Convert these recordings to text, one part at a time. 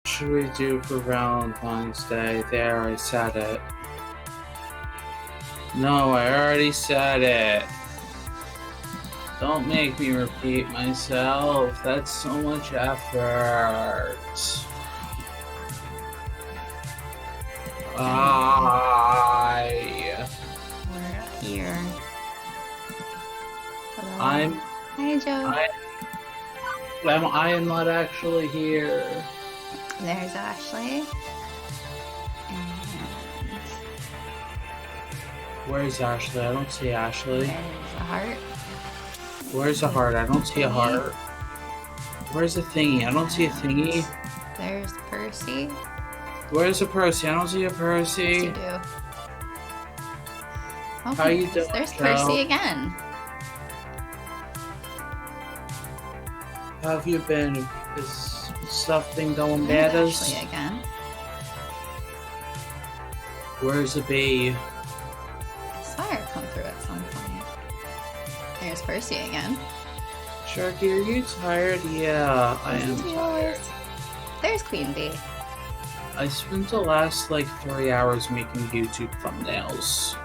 should we do for Valentine's Day? There, I said it. No, I already said it. Don't make me repeat myself. That's so much effort. We're here. Hello. Hi, Joe. I am not actually here. There's Ashley. And Where's Ashley? I don't see Ashley. there's a heart. Where's the heart? I don't see a heart. Where's the thingy? I don't see a thingy. There's Percy. Where's the Percy? I don't see a Percy. Yes, you do. Oh, How you doing, there's Joe? Percy again. How have you been? Is stuff been going There's bad? Ashley again. Where's the bee? I saw her come through at some point. There's Percy again. Sharky, are you tired? Yeah, I am tired. There's Queen Bee. I spent the last 3 hours making YouTube thumbnails.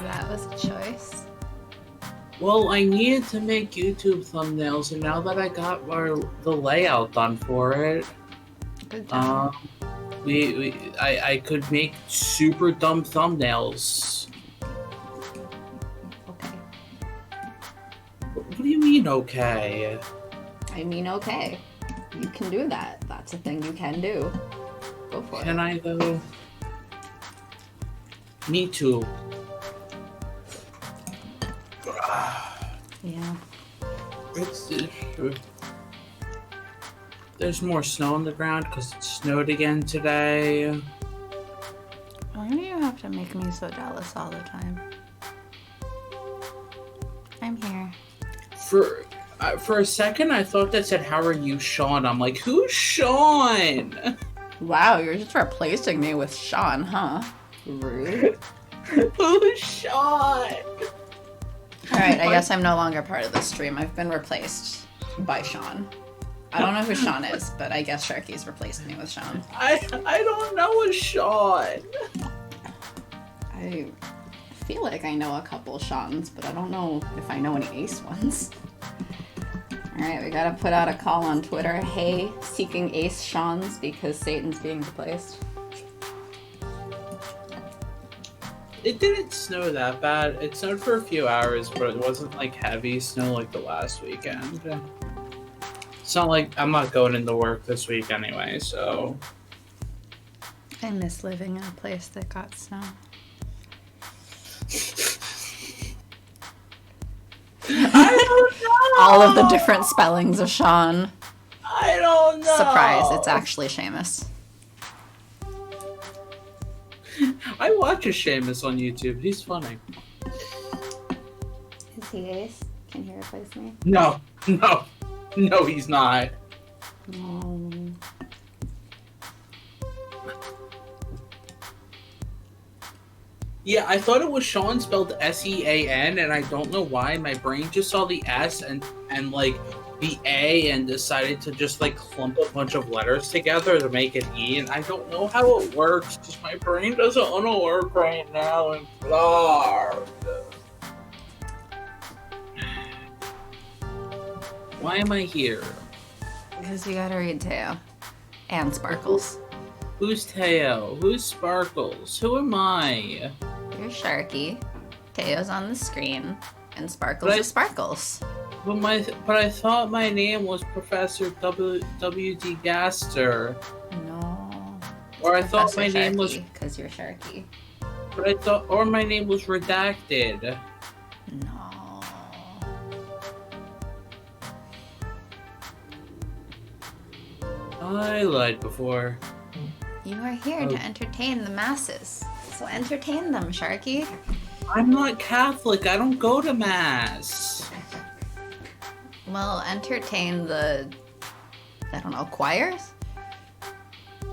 That was a choice. Well, I needed to make YouTube thumbnails, and now that I got the layout done for it, Good job. I could make super dumb thumbnails. Okay. What do you mean, okay? I mean, okay. You can do that. That's a thing you can do. Go for Can it. I, though? Me too. Yeah. There's more snow on the ground because it snowed again today. Why do you have to make me so jealous all the time? I'm here. For a second, I thought that said, "How are you, Sean?" I'm like, "Who's Sean?" Wow, you're just replacing me with Sean, huh? Rude. Who's Sean? Alright, I guess I'm no longer part of the stream. I've been replaced by Sean. I don't know who Sean is, but I guess Sharky's replaced me with Sean. I don't know a Sean. I feel like I know a couple Seans, but I don't know if I know any Ace ones. Alright, we gotta put out a call on Twitter. Hey, seeking Ace Seans because Satan's being replaced. It didn't snow that bad. It snowed for a few hours, but it wasn't heavy snow like the last weekend. It's not like I'm not going into work this week anyway, so. I miss living in a place that got snow. I don't know! All of the different spellings of Sean. I don't know! Surprise, it's actually Seamus. I watch a Seamus on YouTube. He's funny. Is he Ace? Can he replace me? No, he's not. Yeah, I thought it was Sean spelled S-E-A-N, and I don't know why. My brain just saw the S and the A and decided to just clump a bunch of letters together to make an E, and I don't know how it works because my brain doesn't want to work right now. And why am I here? Because you gotta read Teo. And Sparkles. Who's Teo? Who's Sparkles? Who am I? You're Sharky. Teo's on the screen. And Sparkles is Sparkles. But I thought my name was Professor W.D. Gaster. No. Or I thought my name was... Because you're Sharky. But I thought... Or my name was Redacted. No. I lied before. You are here to entertain the masses. So entertain them, Sharky. I'm not Catholic. I don't go to Mass. Well, entertain the... I don't know, choirs?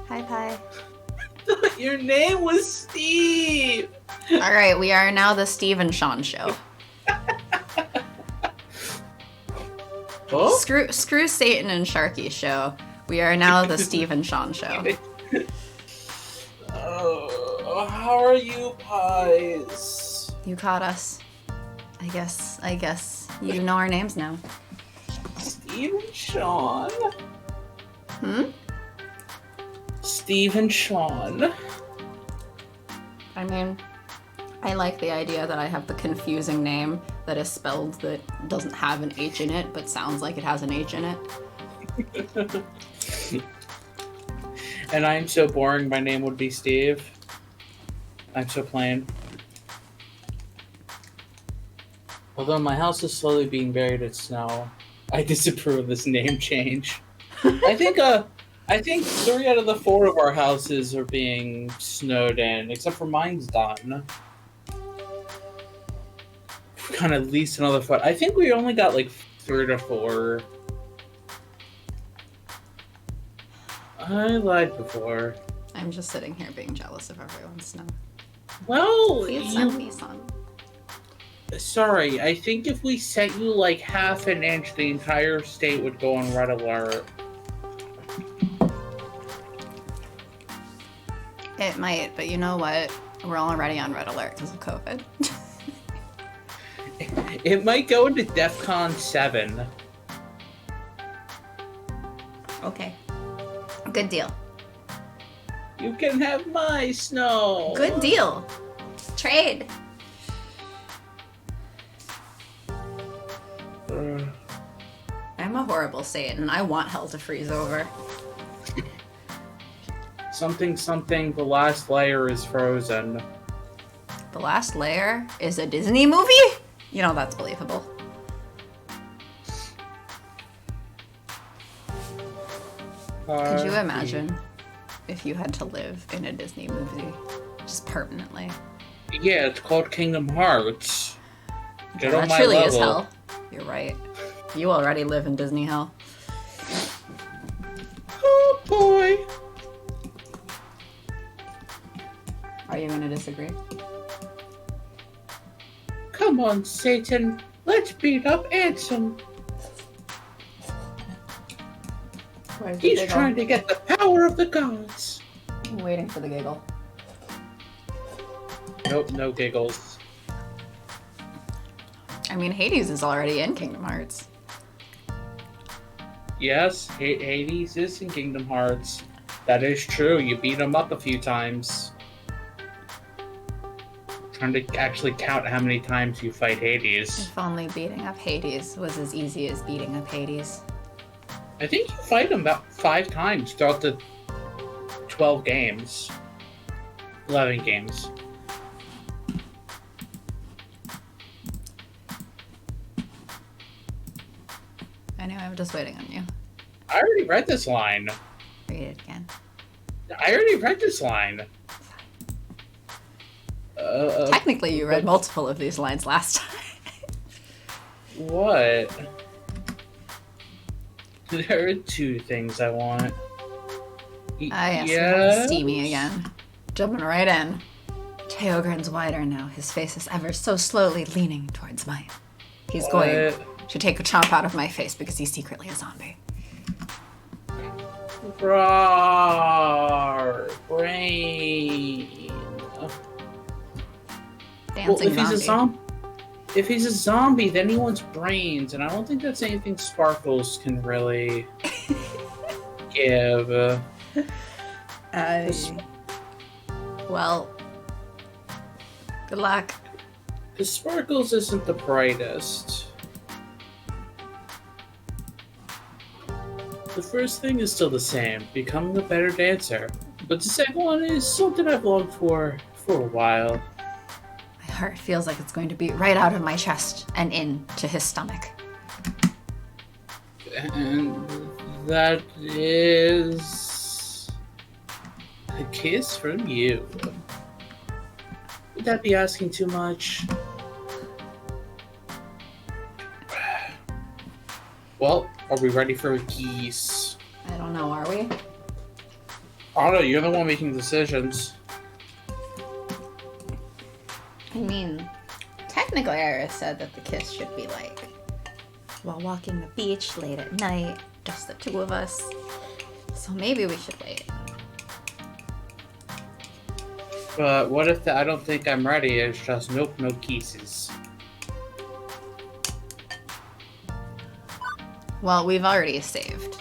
Hi, Pie. Your name was Steve. Alright, we are now the Steve and Sean show. Oh? Screw Satan and Sharky show. We are now the Steve and Sean show. How are you, pies? You caught us. I guess you know our names now. Steve and Sean. Steve and Sean. I mean, I like the idea that I have the confusing name that is spelled that doesn't have an H in it, but sounds like it has an H in it. And I'm so boring, my name would be Steve. I'm so plain. Although my house is slowly being buried in snow, I disapprove of this name change. I think 3 out of the 4 of our houses are being snowed in, except for mine's done. Kind of at least another foot. I think we only got like 3 to 4. I lied before. I'm just sitting here being jealous of everyone's snow. Well, Please send me some. Sorry, I think if we sent you like half an inch, the entire state would go on red alert. It might, but you know what? We're already on red alert because of COVID. It might go into DEFCON 7. Okay. Good deal. You can have my snow. Good deal. Trade. I'm a horrible Satan. I want hell to freeze over. Something, the last layer is frozen. The Last Layer is a Disney movie? You know that's believable. Could you imagine if you had to live in a Disney movie just permanently? Yeah, it's called Kingdom Hearts. Get on That my truly level. is hell. You're right. You already live in Disney hell. Oh boy. Are you going to disagree? Come on, Satan. Let's beat up Ansem. He's trying to get the power of the gods. I'm waiting for the giggle. Nope, no giggles. I mean, Hades is already in Kingdom Hearts. Yes, Hades is in Kingdom Hearts. That is true. You beat him up a few times. Trying to actually count how many times you fight Hades. If only beating up Hades was as easy as beating up Hades. I think you fight him about 5 times throughout the 12 games. 11 games. Anyway, I'm just waiting on you. I already read this line. Read it again. I already read this line. Technically, you read multiple of these lines last time. What? There are 2 things I want. Yes, we have Steamy again. Jumping right in. Teo grins wider now, his face is ever so slowly leaning towards mine. He's going to take a chomp out of my face because he's secretly a zombie. Roar, brain. Dancing zombie. If he's a zombie, then he wants brains, and I don't think that's anything Sparkles can really give. Well, good luck. Because Sparkles isn't the brightest. The first thing is still the same, becoming a better dancer. But the second one is something I've longed for a while. My heart feels like it's going to beat right out of my chest and into his stomach. And that is a kiss from you. Would that be asking too much? Well, are we ready for a kiss? I don't know, are we? I don't know, you're the one making decisions. I mean, technically Iris said that the kiss should be like while walking the beach late at night, just the two of us. So maybe we should wait. But what if the I don't think I'm ready is just nope, no kisses? Well, we've already saved.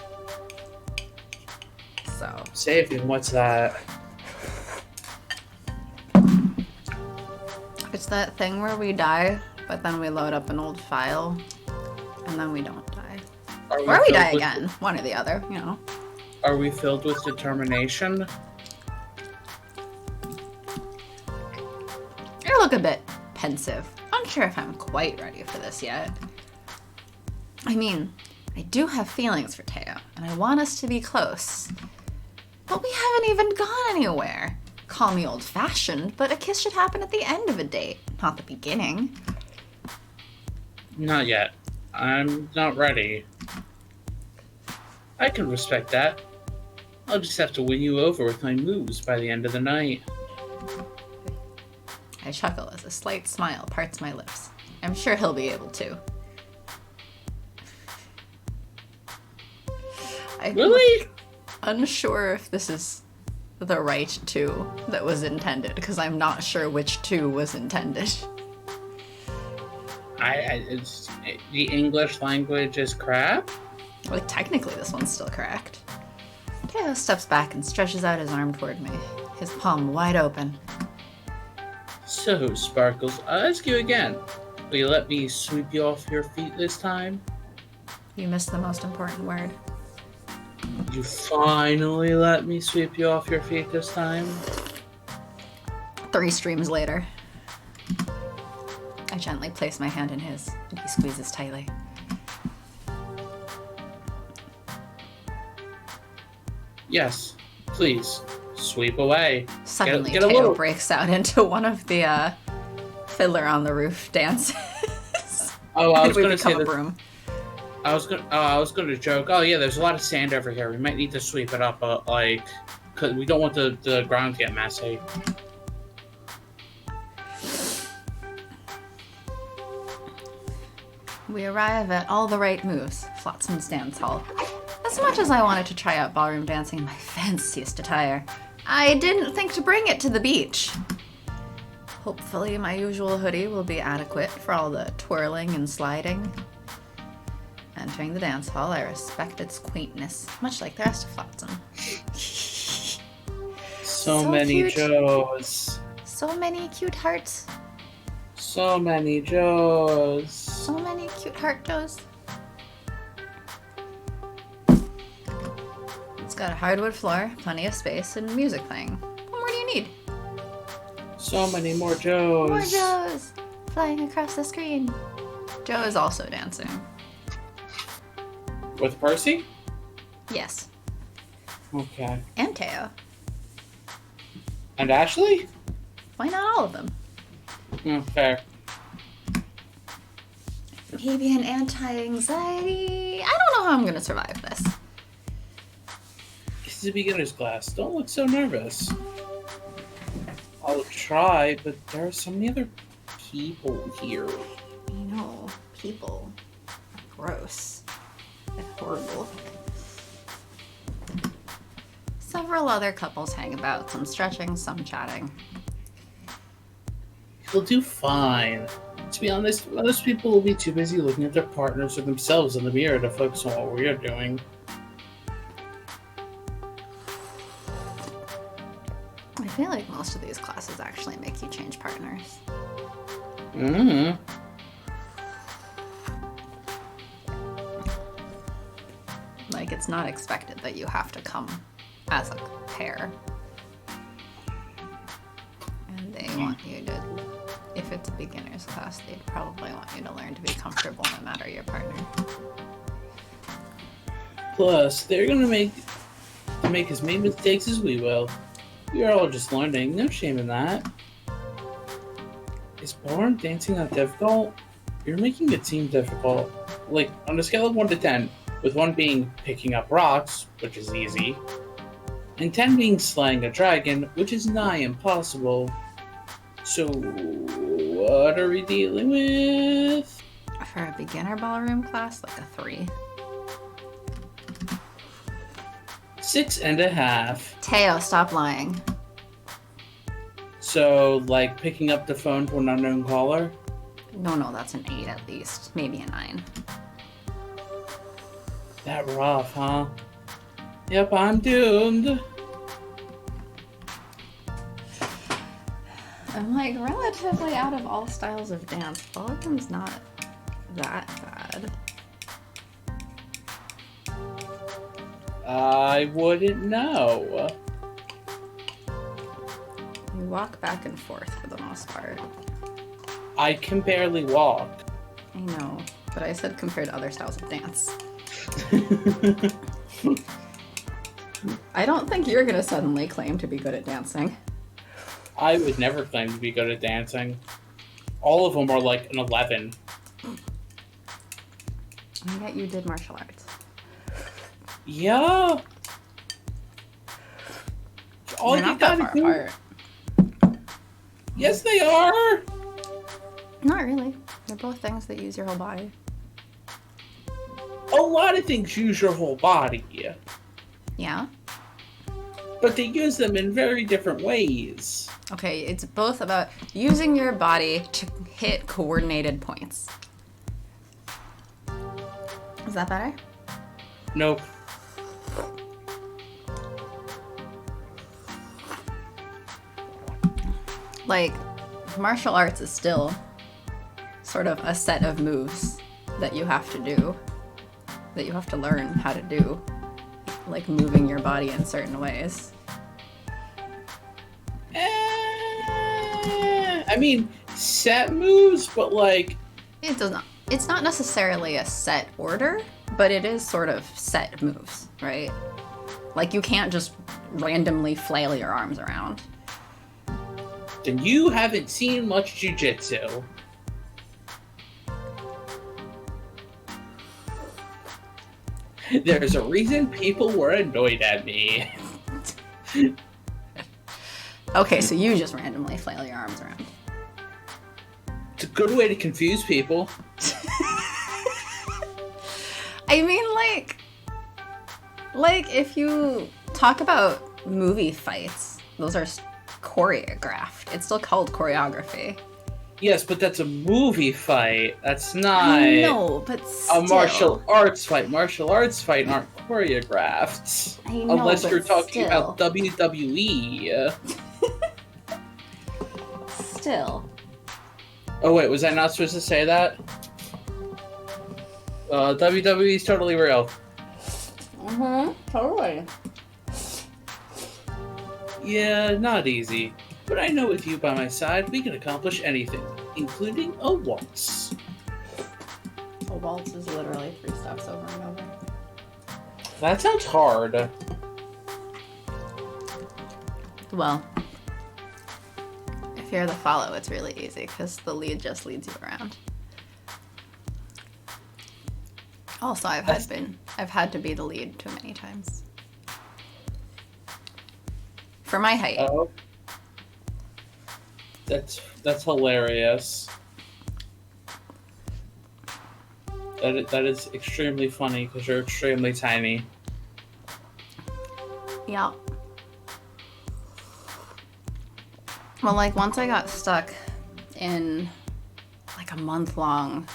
So. Saving? What's that? It's that thing where we die, but then we load up an old file, and then we don't die. Or we die again. One or the other, you know. Are we filled with determination? You look a bit pensive. Unsure if I'm quite ready for this yet. I mean, I do have feelings for Teo, and I want us to be close. But we haven't even gone anywhere. Call me old-fashioned, but a kiss should happen at the end of a date, not the beginning. Not yet. I'm not ready. I can respect that. I'll just have to win you over with my moves by the end of the night. I chuckle as a slight smile parts my lips. I'm sure he'll be able to. Really? Unsure if this is the right two that was intended, because I'm not sure which two was intended. The English language is crap? Well, technically this one's still correct. Teo steps back and stretches out his arm toward me, his palm wide open. So, Sparkles, I'll ask you again. Will you let me sweep you off your feet this time? You missed the most important word. You finally let me sweep you off your feet this time? 3 streams later. I gently place my hand in his, and he squeezes tightly. Yes, please, sweep away. Suddenly, Get a Teo little... breaks out into one of the Fiddler on the Roof dances. Oh, I was we going to say become a broom. I was gonna joke. Oh yeah, there's a lot of sand over here. We might need to sweep it up, cause we don't want the ground to get messy. We arrive at All the Right Moves, Flotsam's Dance Hall. As much as I wanted to try out ballroom dancing in my fanciest attire, I didn't think to bring it to the beach. Hopefully my usual hoodie will be adequate for all the twirling and sliding. Entering the dance hall, I respect its quaintness, much like the rest of Flotsam. So many cute. Joes. So many cute hearts. So many Joes. So many cute heart Joes. It's got a hardwood floor, plenty of space, and music playing. What more do you need? So many more Joes. More Joes! Flying across the screen. Joe is also dancing. With Percy? Yes. Okay. And Teo. And Ashley? Why not all of them? Fair. Maybe an anti-anxiety. I don't know how I'm gonna survive this. This is a beginner's class. Don't look so nervous. I'll try, but there are so many other people here. You know, people. Gross. And horrible. Several other couples hang about, some stretching, some chatting. You'll do fine. To be honest, most people will be too busy looking at their partners or themselves in the mirror to focus on what we're doing. I feel like most of these classes actually make you change partners. Mm-hmm. Like, it's not expected that you have to come as a pair. And they want you to, if it's a beginner's class, they'd probably want you to learn to be comfortable no matter your partner. Plus, they're gonna make as many mistakes as we will. We are all just learning. No shame in that. Is ballroom dancing that difficult? You're making it seem difficult. Like, on a scale of 1 to 10, with 1 being picking up rocks, which is easy, and 10 being slaying a dragon, which is nigh impossible. So, what are we dealing with? For a beginner ballroom class, like a 3. 6.5. Teo, stop lying. So, like, picking up the phone to an unknown caller? No, that's an 8 at least. Maybe a 9. That rough, huh? Yep, I'm doomed. I'm like relatively out of all styles of dance. Ballroom's not that bad. I wouldn't know. You walk back and forth for the most part. I can barely walk. I know, but I said compared to other styles of dance. I don't think you're gonna suddenly claim to be good at dancing. I would never claim to be good at dancing. All of them are like an 11. And yet you did martial arts. Yeah. All They're you not that gotta far do. apart. Yes, they are. Not really. They're both things that use your whole body. A lot of things use your whole body, Yeah? but they use them in very different ways. Okay, it's both about using your body to hit coordinated points. Is that better? Nope. Like, martial arts is still sort of a set of moves that you have to do, that you have to learn how to do, like moving your body in certain ways. I mean, set moves, but like... It does not. It's not necessarily a set order, but it is sort of set moves, right? Like, you can't just randomly flail your arms around. Then you haven't seen much jujitsu. There's a reason people were annoyed at me. Okay, so you just randomly flail your arms around. It's a good way to confuse people. I mean, like if you talk about movie fights, those are choreographed. It's still called choreography. Yes, but that's a movie fight. That's not I know, but still. a martial arts fight. Martial arts fight aren't choreographed. I know, unless but you're talking still. about WWE. Still. Oh wait, was I not supposed to say that? WWE is totally real. Totally. Yeah, not easy. But I know with you by my side, we can accomplish anything, including a waltz. A waltz is literally 3 steps over and over. That sounds hard. Well, if you're the follow, it's really easy because the lead just leads you around. Also, I've had to be the lead too many times. For my height. Oh. That's hilarious. That is extremely funny because you're extremely tiny. Yeah. Well, like, once I got stuck in, like, a month-long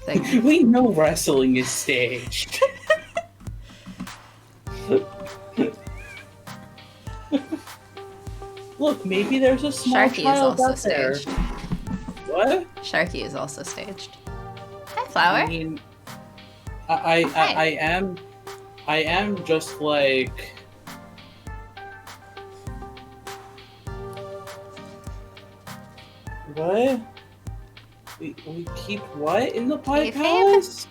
thing. We know wrestling is staged. Look, maybe there's a small Sharky is child also out there. staged. What? Sharky is also staged. Hi, Flower. I mean, I am just like... What? We keep what in the Pie Kayfabe? Palace?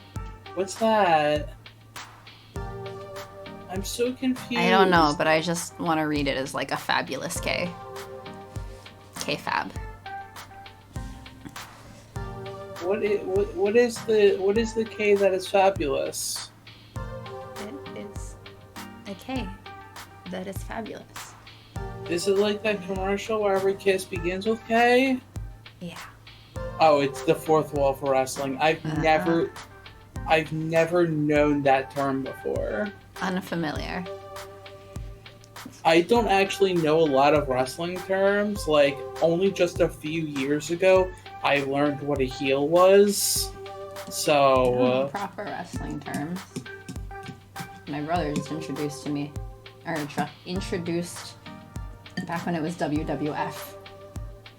What's that? I'm so confused. I don't know, but I just want to read it as, like, a fabulous K. K-fab. What is the K that is fabulous? It is a K that is fabulous. Is it like that commercial where every kiss begins with K? Yeah. Oh, it's the fourth wall for wrestling. I've never known that term before. Unfamiliar. I don't actually know a lot of wrestling terms. Like, only just a few years ago, I learned what a heel was. So, proper wrestling terms. My brother just introduced introduced back when it was WWF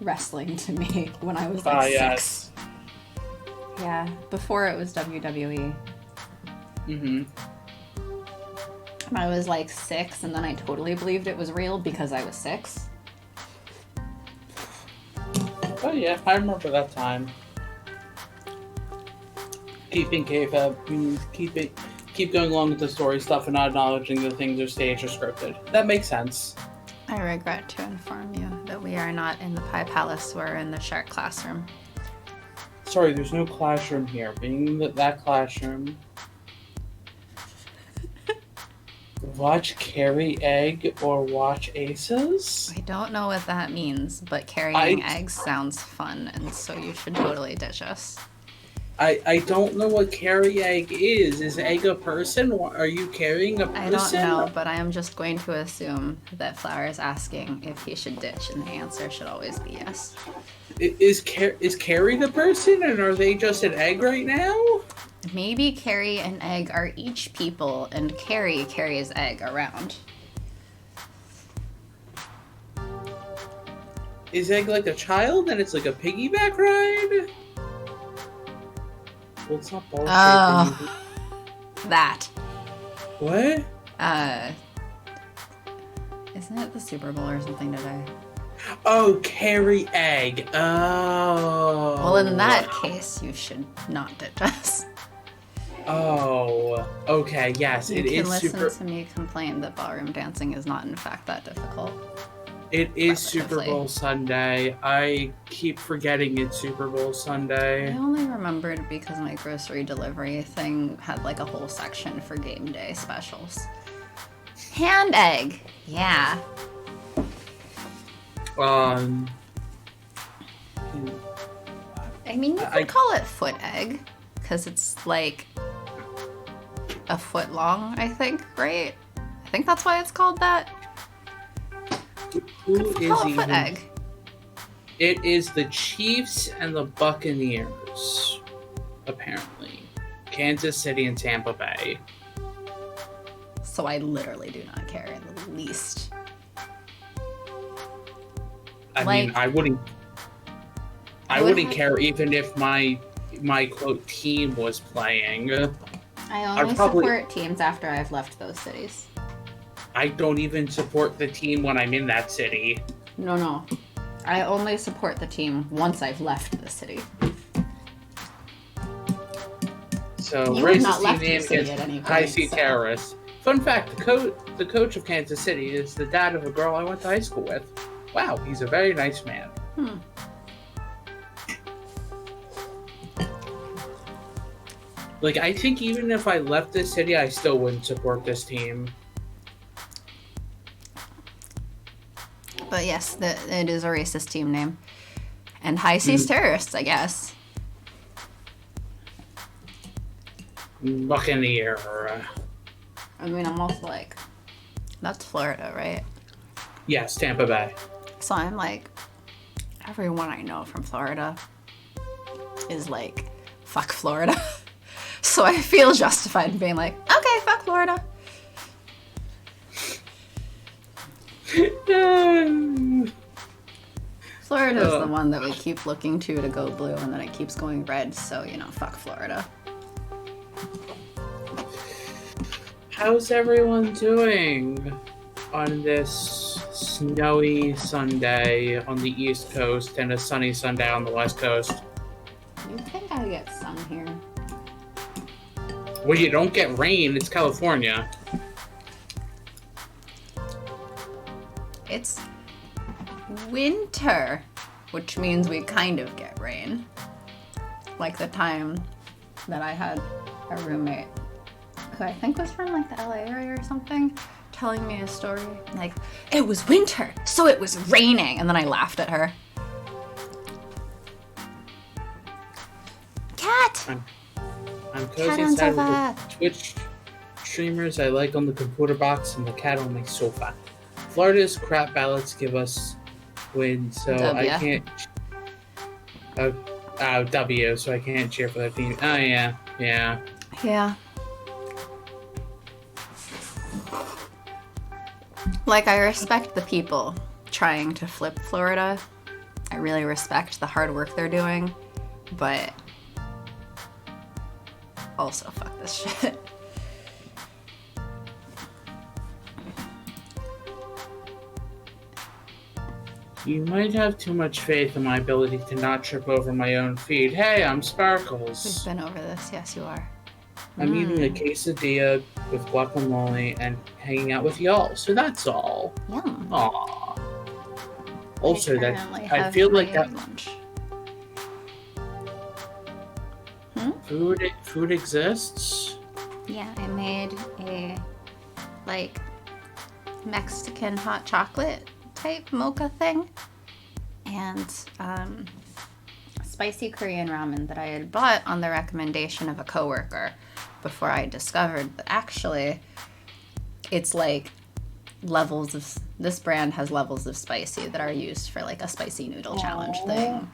wrestling to me when I was like 6. Yes. Yeah, before it was WWE. Mm-hmm. I was like 6, and then I totally believed it was real because I was 6. Oh yeah, I remember that time. Keeping kayfabe, keep going along with the story stuff and not acknowledging that things are staged or scripted. That makes sense. I regret to inform you that we are not in the Pie Palace, we're in the Shark Classroom. Sorry, there's no classroom here. Being that classroom. Watch carry egg or watch aces? I don't know what that means, but carrying eggs sounds fun, and so you should totally ditch us. I don't know what carry egg is. Is egg a person? Are you carrying a person? I don't know, but I am just going to assume that Flower is asking if he should ditch, and the answer should always be yes. Is Carrie the person, and are they just an egg right now? Maybe Carrie and Egg are each people, and Carrie carries Egg around. Is Egg like a child, and it's like a piggyback ride? Well, it's not ball shaped. That. What? Isn't it the Super Bowl or something today? Oh, Carrie Egg. Oh. Well, in that case, you should not ditch us. Oh, okay, yes, it is super... You can listen to me complain that ballroom dancing is not, in fact, that difficult. It is Super Bowl Sunday. I keep forgetting it's Super Bowl Sunday. I only remembered because my grocery delivery thing had, like, a whole section for game day specials. Hand egg! Yeah. I mean, you could call it foot egg, because it's, like... a foot long, I think, right? I think that's why it's called that. Who is call it foot egg? It is the Chiefs and the Buccaneers, apparently. Kansas City and Tampa Bay. So I literally do not care in the least. I mean, I wouldn't care even if my quote team was playing. I only support teams after I've left those cities. I don't even support the team when I'm in that city. No. I only support the team once I've left the city. So, you racist team name is High Sea Terrorists. Fun fact, the coach of Kansas City is the dad of a girl I went to high school with. Wow, he's a very nice man. Like, I think even if I left this city, I still wouldn't support this team. But yes, it is a racist team name. And High Seas Terrorists, I guess. Buccaneer. I mean, I'm also like, that's Florida, right? Yes, Tampa Bay. So I'm like, everyone I know from Florida is like, fuck Florida. So I feel justified in being like, okay, fuck Florida. Florida is the one that we keep looking to go blue, and then it keeps going red, so, fuck Florida. How's everyone doing on this snowy Sunday on the East Coast and a sunny Sunday on the West Coast? You think I get sun here? Well, you don't get rain. It's California. It's winter, which means we kind of get rain. Like the time that I had a roommate who I think was from like the LA area or something, telling me a story like, it was winter, so it was raining, and then I laughed at her. I'm Cat cozy on inside with sofa. the Twitch streamers I like on the computer box and the cat on my sofa. Florida's crap ballots give us win, so W. I can't. W, so I can't cheer for that team. Oh yeah. Yeah. Like, I respect the people trying to flip Florida. I really respect the hard work they're doing, but also fuck this shit. You might have too much faith in my ability to not trip over my own feet. Hey, I'm We've Sparkles. been over this. Yes, you are. I'm eating a quesadilla with guacamole and hanging out with y'all, so that's all. Yum. Aww. Also, that currently I have feel like my that lunch. food exists. Yeah, I made a like Mexican hot chocolate type mocha thing, and spicy Korean ramen that I had bought on the recommendation of a coworker before I discovered that actually it's like levels of, this brand has levels of spicy that are used for like a spicy noodle challenge thing.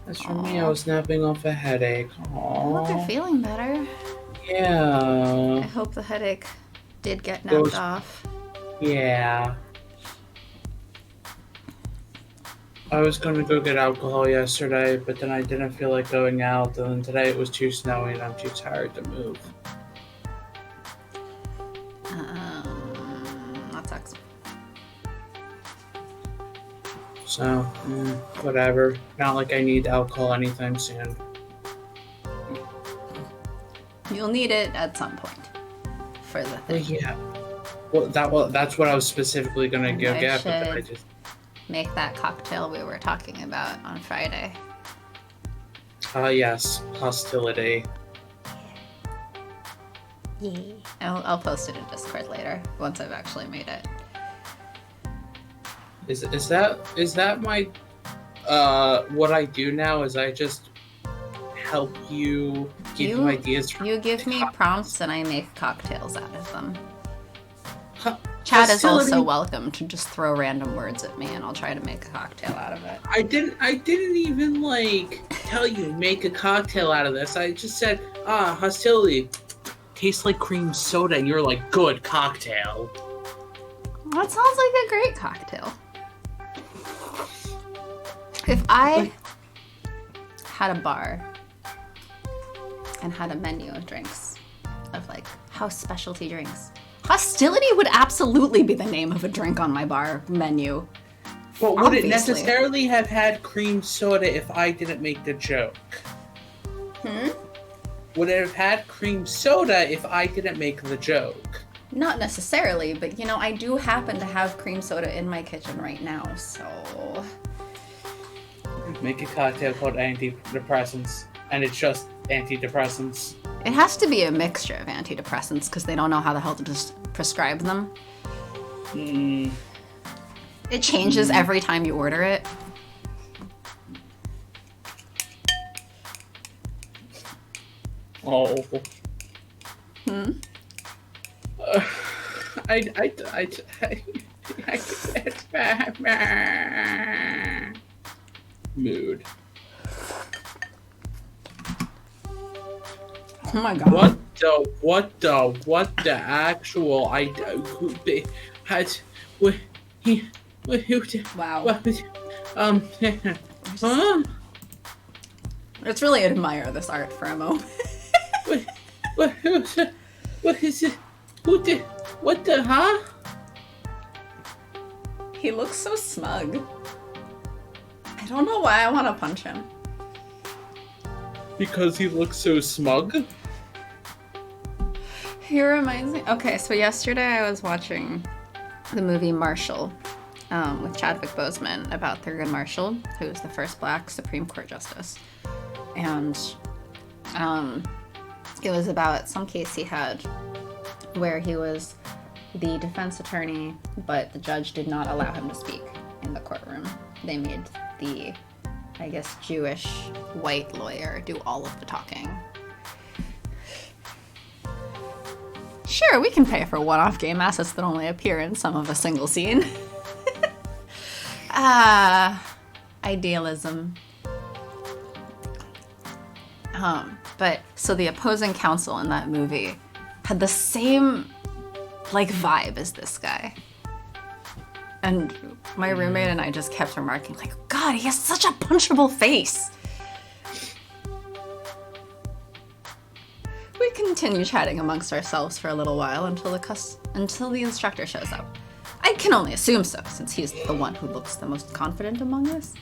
As for me, I was napping off a headache. I hope you're Aww. feeling better. I Yeah. hope the headache did get napped Goes- off. Yeah. I was gonna go get alcohol yesterday, but then I didn't feel like going out, and then today it was too snowy and I'm too tired to move. That sucks. So, whatever. Not like I need alcohol anytime soon. You'll need it at some point for the Well, thing. yeah. That's what I was specifically gonna go I get, but then I should- just... Make that cocktail we were talking about on Friday. yes. Hostility. Yeah. I'll post it in Discord later once I've actually made it. Is that my what I do now is I just help you give you ideas for You give me prompts and I make cocktails out of them. Huh, Chad is hostility- also welcome to just throw random words at me and I'll try to make a cocktail out of it. I didn't even like tell you make a cocktail out of this. I just said, hostility tastes like cream soda, and you're like, good cocktail. That sounds like a great cocktail. If I had a bar and had a menu of drinks, of like house specialty drinks, hostility would absolutely be the name of a drink on my bar menu. But would it Obviously. necessarily have had cream soda if I didn't make the joke? Would it have had cream soda if I didn't make the joke? Not necessarily, but you know, I do happen to have cream soda in my kitchen right now, so... Make a cocktail called antidepressants, and it's just antidepressants. It has to be a mixture of antidepressants because they don't know how the hell to just prescribe them. It changes every time you order it. Oh. Mood. Oh my god. What the actual who they had who Wow. huh? Let's really admire this art for a moment. What is it? What the huh? He looks so smug. I don't know why I want to punch him. Because he looks so smug? He reminds me... Okay, so yesterday I was watching the movie Marshall with Chadwick Boseman about Thurgood Marshall, who was the first Black Supreme Court Justice. And it was about some case he had where he was the defense attorney, but the judge did not allow him to speak in the courtroom. They made the I guess, Jewish white lawyer do all of the talking. Sure, we can pay for one-off game assets that only appear in some of a single scene. Idealism. But so the opposing counsel in that movie had the same like vibe as this guy. And my roommate and I just kept remarking like, God, he has such a punchable face. We continue chatting amongst ourselves for a little while until the instructor shows up. I can only assume so, since he's the one who looks the most confident among us.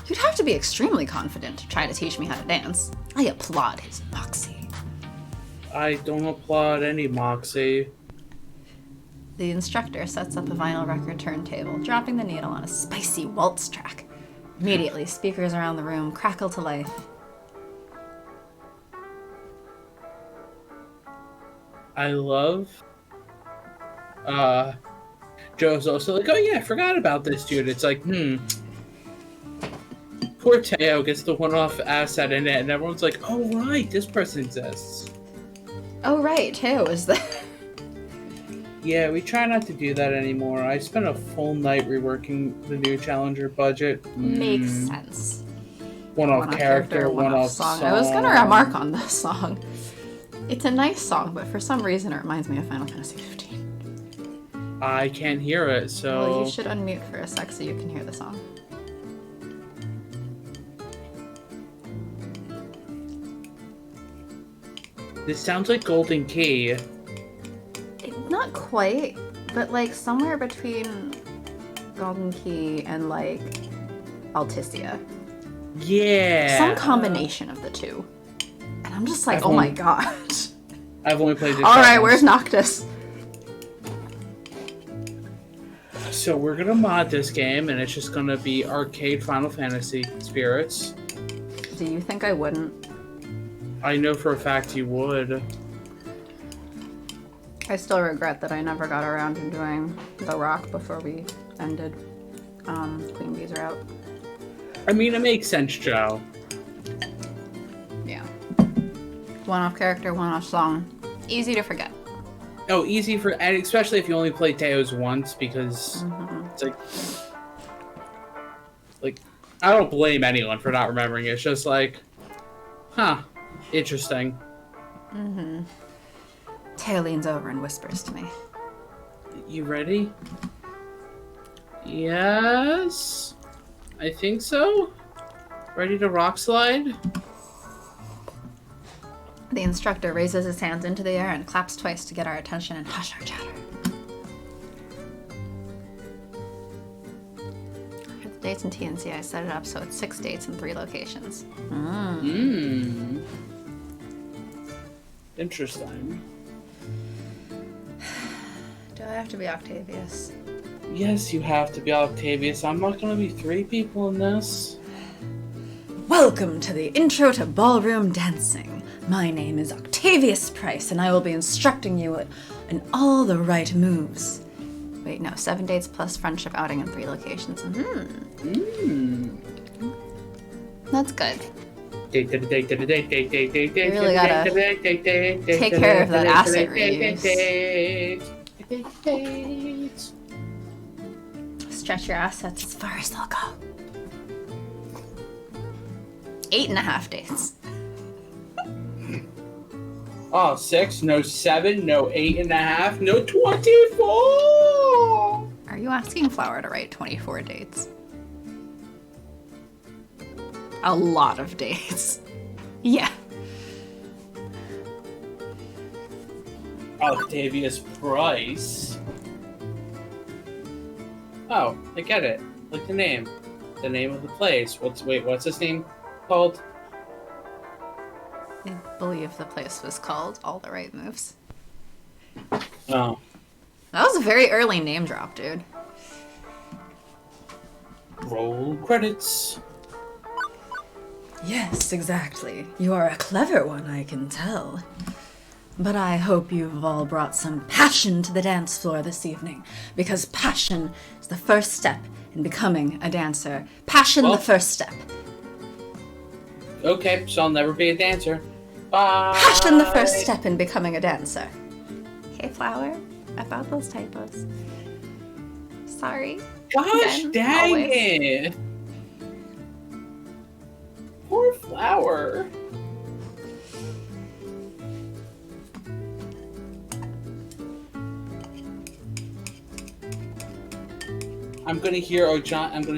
You'd have to be extremely confident to try to teach me how to dance. I applaud his moxie. I don't applaud any moxie. The instructor sets up a vinyl record turntable, dropping the needle on a spicy waltz track. Immediately, speakers around the room crackle to life. I love... Joe's also like, oh yeah, I forgot about this dude. It's like, Poor Teo gets the one-off asset in it, and everyone's like, oh right, this person exists. Oh right, Teo is there. Yeah, we try not to do that anymore. I spent a full night reworking the new Challenger budget. Makes sense. One-off character, one-off song. I was gonna remark on this song. It's a nice song, but for some reason it reminds me of Final Fantasy 15. I can't hear it, so... Well, you should unmute for a sec so you can hear the song. This sounds like Golden Key. Not quite, but like somewhere between Golden Key and like Alticia. Yeah. Some combination of the two. And I'm just like, oh my god. I've only played this. Alright, where's Noctis? So we're gonna mod this game, and it's just gonna be arcade Final Fantasy spirits. Do you think I wouldn't? I know for a fact you would. I still regret that I never got around to doing The Rock before we ended Queen Bee's route. I mean, it makes sense, Joe. Yeah. One-off character, one-off song. Easy to forget. Oh, easy for, and especially if you only play Teo's once, because it's like, I don't blame anyone for not remembering it. It's just like, huh, interesting. Teo leans over and whispers to me. You ready? Yes? I think so? Ready to rock slide? The instructor raises his hands into the air and claps twice to get our attention and hush our chatter. For the dates in TNC, I set it up so it's 6 dates in 3 locations. Interesting. Do I have to be Octavius? Yes, you have to be Octavius. I'm not going to be 3 people in this. Welcome to the Intro to Ballroom Dancing. My name is Octavius Price, and I will be instructing you in all the right moves. Wait, no, 7 dates plus friendship outing in 3 locations. That's good. You really gotta take care of that asset reuse. Stretch your assets as far as they'll go. 8.5 dates. Oh, 6, no 7, no 8.5, no 24! Are you asking Flower to write 24 dates? A lot of dates. Yeah. Octavius Price. Oh, I get it. Like the name. The name of the place. What's his name called? I believe the place was called All the Right Moves. Oh. That was a very early name drop, dude. Roll credits. Yes, exactly. You are a clever one, I can tell. But I hope you've all brought some passion to the dance floor this evening, because passion is the first step in becoming a dancer. Passion, the first step. Okay, so I'll never be a dancer. Bye. Passion, the first step in becoming a dancer. Hey, Flower, about those typos. Sorry. Gosh Ben, dang always. it. Poor Flower. I'm gonna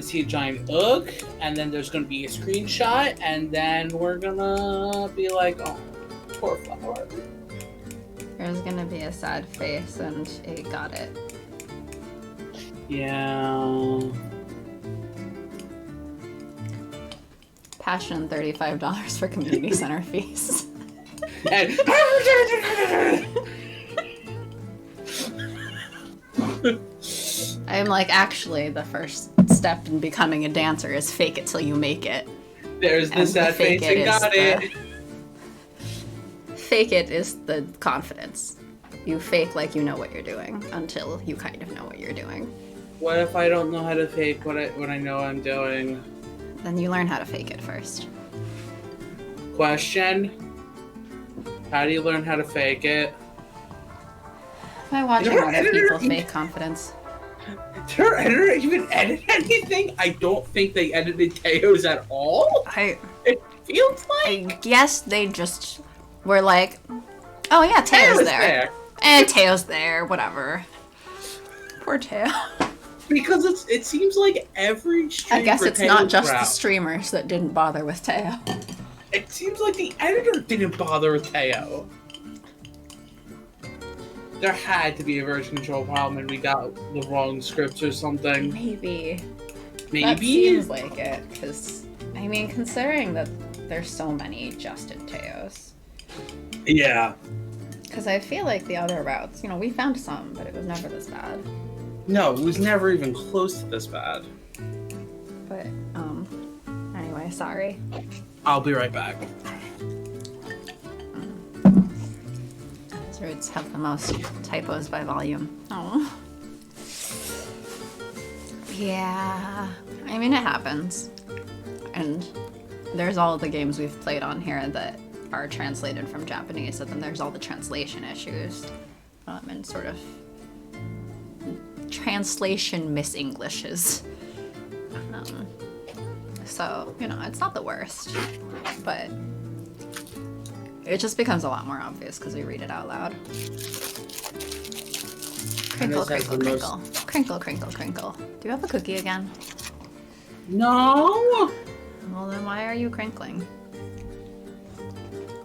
see a giant ugh, and then there's gonna be a screenshot, and then we're gonna be like, oh, poor Flower. There's gonna be a sad face and a got it. Yeah. Passion, $35 for community center fees. And I'm like, actually, the first step in becoming a dancer is fake it till you make it. there's the sad face and got it. Fake it is the confidence. You fake like you know what you're doing until you kind of know what you're doing. What if I don't know how to fake what I know I'm doing? Then you learn how to fake it first. Question. How do you learn how to fake it? By watching other people fake confidence. Did her editor even edit anything? I don't think they edited Teo's at all. It feels like. I guess they just were like, oh yeah, Teo's there. And Teo's there, whatever. Poor Teo. Because it seems like every stream I guess for it's not Teo's just the route, streamers that didn't bother with Teo. it seems like the editor didn't bother with Teo. There had to be a version control problem and we got the wrong scripts or something. Maybe. Maybe? That seems like it, because, I mean, considering that there's so many Justin Teos. Yeah. Because I feel like the other routes, we found some, but it was never this bad. No, it was never even close to this bad. But, anyway, sorry. I'll be right back. These routes have the most typos by volume. Oh. Yeah. I mean, it happens. And there's all the games we've played on here that are translated from Japanese, and then there's all the translation issues. And sort of translation mis-Englishes. So, it's not the worst, but it just becomes a lot more obvious because we read it out loud. Crinkle, crinkle, crinkle. Crinkle, crinkle, crinkle. Do you have a cookie again? No! Well, then why are you crinkling?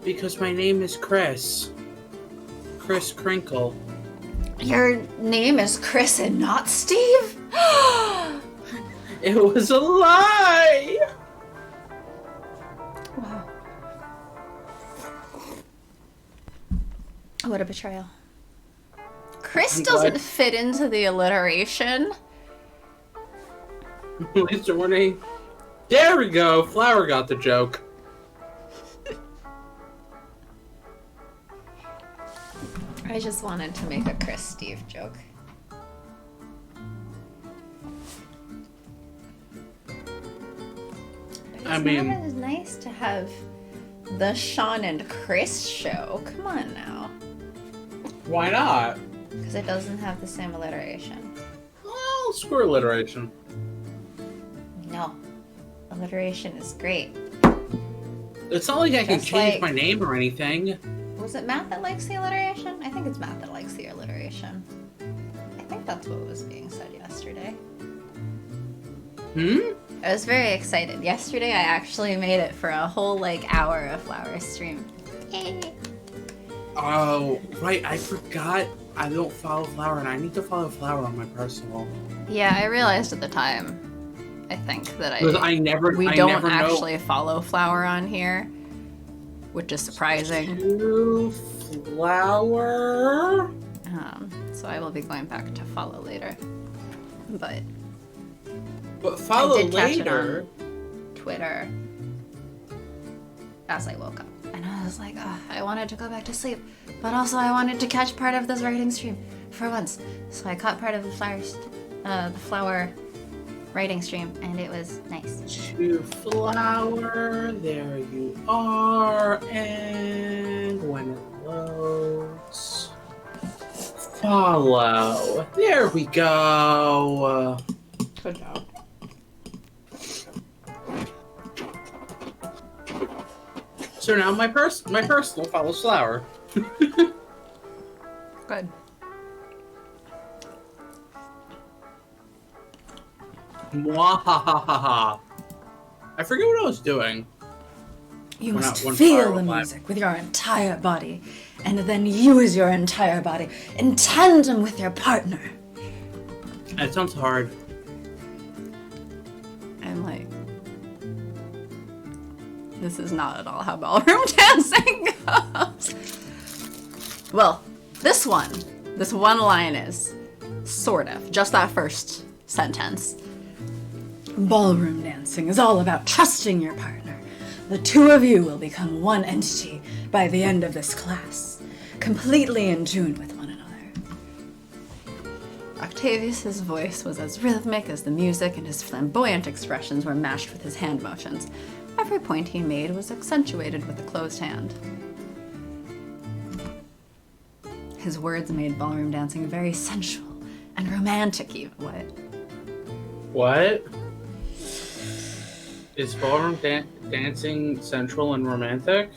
Because my name is Chris. Chris Crinkle. Your name is Chris and not Steve? It was a lie! Wow. What a betrayal. Chris doesn't fit into the alliteration. Mr. Winnie. There we go. Flower got the joke. I just wanted to make a Chris Steve joke. It's not as nice to have the Sean and Chris show. Come on now. Why not? Because it doesn't have the same alliteration. Well, screw alliteration. No. Alliteration is great. It's not like I can change my name or anything. Was it Matt that likes the alliteration? I think it's Matt that likes the alliteration. I think that's what was being said yesterday. I was very excited. Yesterday I actually made it for a whole hour of Flower stream. Yay! Oh, right, I forgot I don't follow Flower and I need to follow Flower on my personal. Yeah, I realized at the time, I think, that we don't actually follow Flower on here, which is surprising. Flower? So I will be going back to follow later. But follow I did catch later. it on Twitter as I woke up. And I was like, oh, I wanted to go back to sleep, but also I wanted to catch part of this writing stream for once. So I caught part of the flower writing stream, and it was nice. To flower, there you are, and when it loads, follow. There we go. Good job. So now my personal follows flower. Good. Mwahahaha. I forget what I was doing. You must When feel flower the was music with your entire body, and then use your entire body in tandem with your partner. That sounds hard. I'm like, this is not at all how ballroom dancing goes. Well, this one line is, sort of, just that first sentence. Ballroom dancing is all about trusting your partner. The two of you will become one entity by the end of this class, completely in tune with one another. Octavius's voice was as rhythmic as the music, and his flamboyant expressions were matched with his hand motions. Every point he made was accentuated with a closed hand. His words made ballroom dancing very sensual and romantic even. What? Is ballroom dancing sensual and romantic?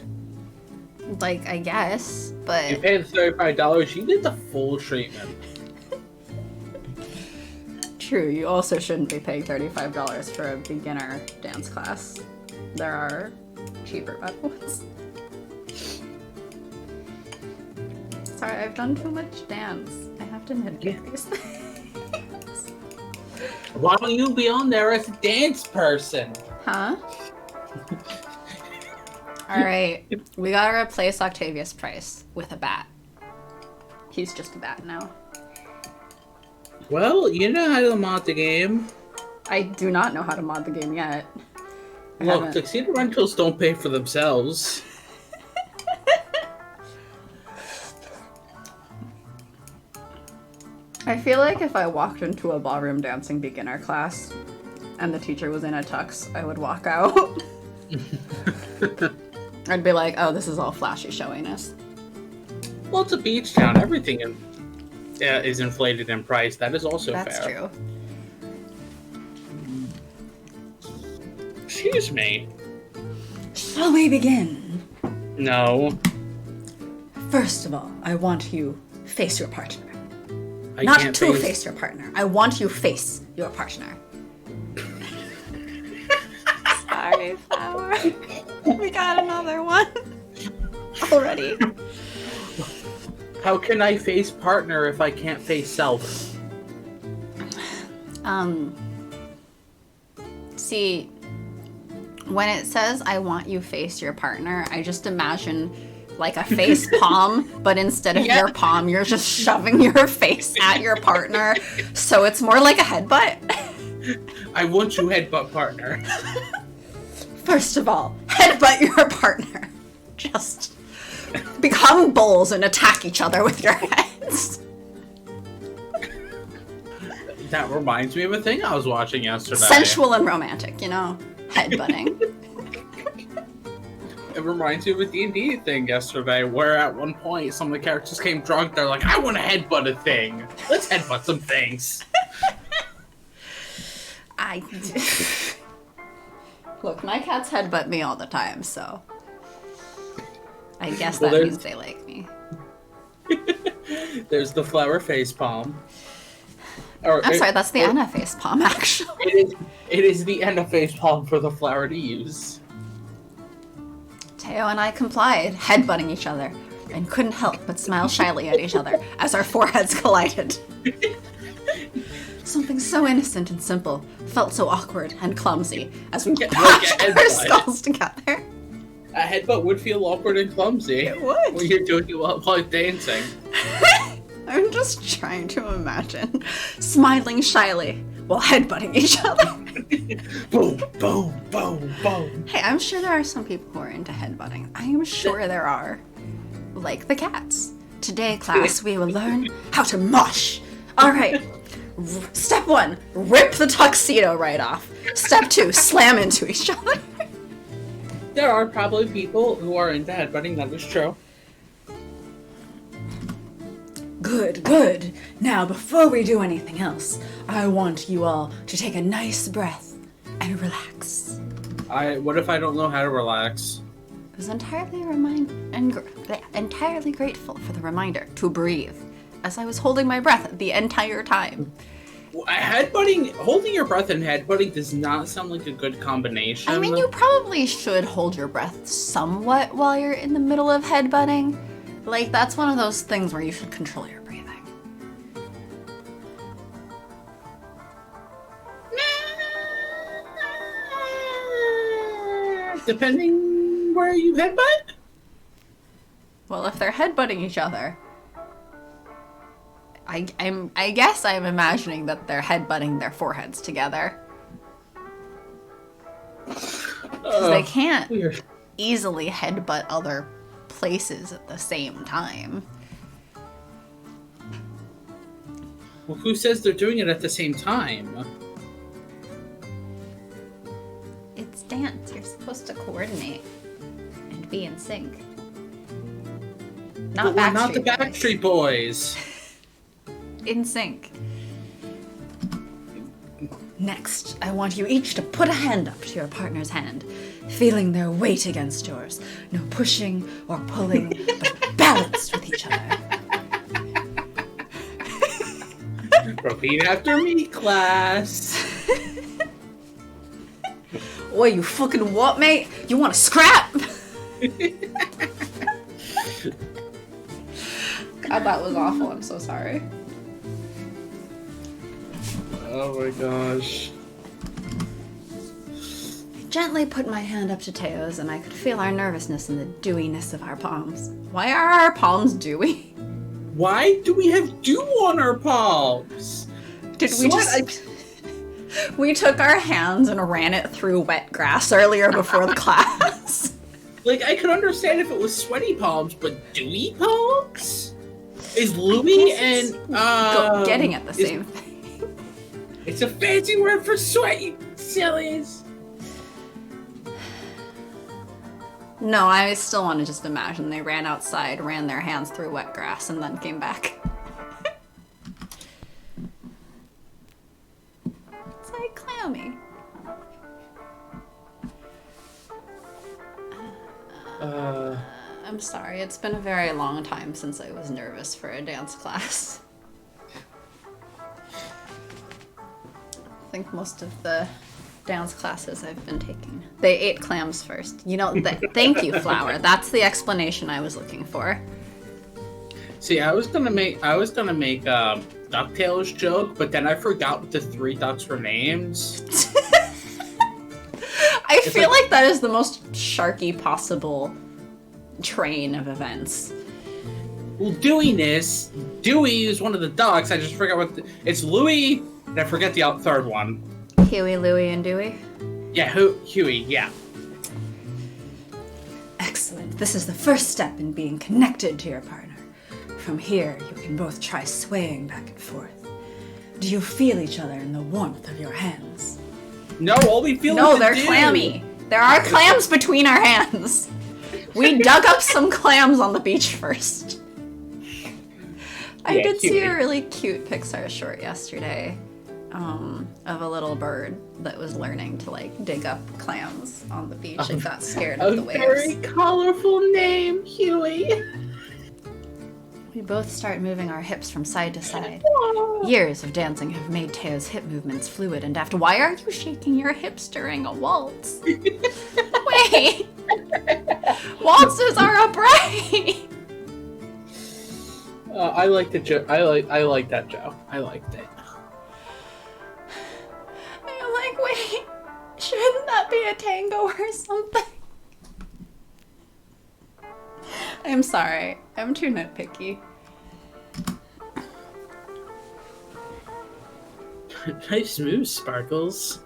Like, I guess, but... You paid the $35, you get the full treatment. True, you also shouldn't be paying $35 for a beginner dance class. There are cheaper ones. Sorry, I've done too much dance. I have to mitigate these things. Why don't you be on there as a dance person? Huh? Alright, we gotta replace Octavius Price with a bat. He's just a bat now. Well, you know how to mod the game. I do not know how to mod the game yet. Look, Tuxedo Rentals don't pay for themselves. I feel like if I walked into a ballroom dancing beginner class and the teacher was in a tux, I would walk out. I'd be like, oh, this is all flashy showiness. Well, it's a beach town. Everything is inflated in price. That is also fair. That's true. Excuse me. Shall we begin? No. First of all, I want you face your partner. I Not can't to face your partner. I want you face your partner. Sorry, Flower. We got another one already. How can I face partner if I can't face self? See, when it says I want you face your partner, I just imagine like a face palm, but instead of your palm, you're just shoving your face at your partner, so it's more like a headbutt. I want you headbutt partner. First of all, headbutt your partner. Just become bulls and attack each other with your heads. That reminds me of a thing I was watching yesterday. Sensual and romantic, you know? Headbutting. It reminds me of a D&D thing yesterday, where at one point some of the characters came drunk, they're like, I want to headbutt a thing. Let's headbutt some things. Look, my cats headbutt me all the time, so I guess Well, that means they like me. There's the flower face palm. I'm sorry, that's the Anna face palm, actually. It is the Anna face palm for the flower to use. Teo and I complied, headbutting each other, and couldn't help but smile shyly at each other as our foreheads collided. Something so innocent and simple felt so awkward and clumsy as we bashed our skulls together. A headbutt would feel awkward and clumsy. It would. When you're doing it while dancing. I'm just trying to imagine smiling shyly while headbutting each other. Boom, boom, boom, boom. Hey, I'm sure there are some people who are into headbutting. I am sure there are. Like the cats. Today, class, we will learn how to mosh. All right. Step 1, rip the tuxedo right off. Step 2, slam into each other. There are probably people who are into headbutting, that is true. Good, good. Now, before we do anything else, I want you all to take a nice breath and relax. What if I don't know how to relax? I was entirely entirely grateful for the reminder to breathe, as I was holding my breath the entire time. Holding your breath and headbutting does not sound like a good combination. I mean, you probably should hold your breath somewhat while you're in the middle of headbutting. Like, that's one of those things where you should control your breathing. Depending where you headbutt? Well, if they're headbutting each other, I guess I'm imagining that they're headbutting their foreheads together. Because they can't easily headbutt other places at the same time. Well, who says they're doing it at the same time? It's dance. You're supposed to coordinate and be in sync. Not the Backstreet Boys. In sync. Next, I want you each to put a hand up to your partner's hand, feeling their weight against yours. No pushing or pulling, but balanced with each other. Repeat after me, class. Oi, you fucking what, mate? You want to scrap? God, that was awful. I'm so sorry. Oh my gosh. I gently put my hand up to Teo's, and I could feel our nervousness in the dewiness of our palms. Why are our palms dewy? Why do we have dew on our palms? Did we We took our hands and ran it through wet grass earlier before the class. Like, I could understand if it was sweaty palms, but dewy palms? Is Louis and getting at the same thing. It's a fancy word for sweat, you sillies. No, I still want to just imagine they ran outside, ran their hands through wet grass, and then came back. It's like clammy. I'm sorry, it's been a very long time since I was nervous for a dance class. I think most of the dance classes I've been taking, they ate clams first. You know, thank you, Flower. That's the explanation I was looking for. See, I was gonna make a DuckTales joke, but then I forgot what the 3 ducks were named. I feel like that is the most Sharky possible train of events. Well, Dewey is one of the ducks. I just forgot it's Louis, and I forget the third one. Huey, Louie, and Dewey? Yeah, Huey, yeah. Excellent. This is the first step in being connected to your partner. From here, you can both try swaying back and forth. Do you feel each other in the warmth of your hands? No, all we feel No, is they're clammy. There are clams between our hands. We dug up some clams on the beach first. I did see a really cute Pixar short yesterday of a little bird that was learning to like dig up clams on the beach and got scared of the waves. A very colorful name, Huey. We both start moving our hips from side to side. Years of dancing have made Teo's hip movements fluid and deft. Why are you shaking your hips during a waltz? Wait! Waltzes are upright! I like the joke. I like that joke. I liked it. I'm like, wait, shouldn't that be a tango or something? I'm sorry. I'm too nitpicky. Nice move, Sparkles.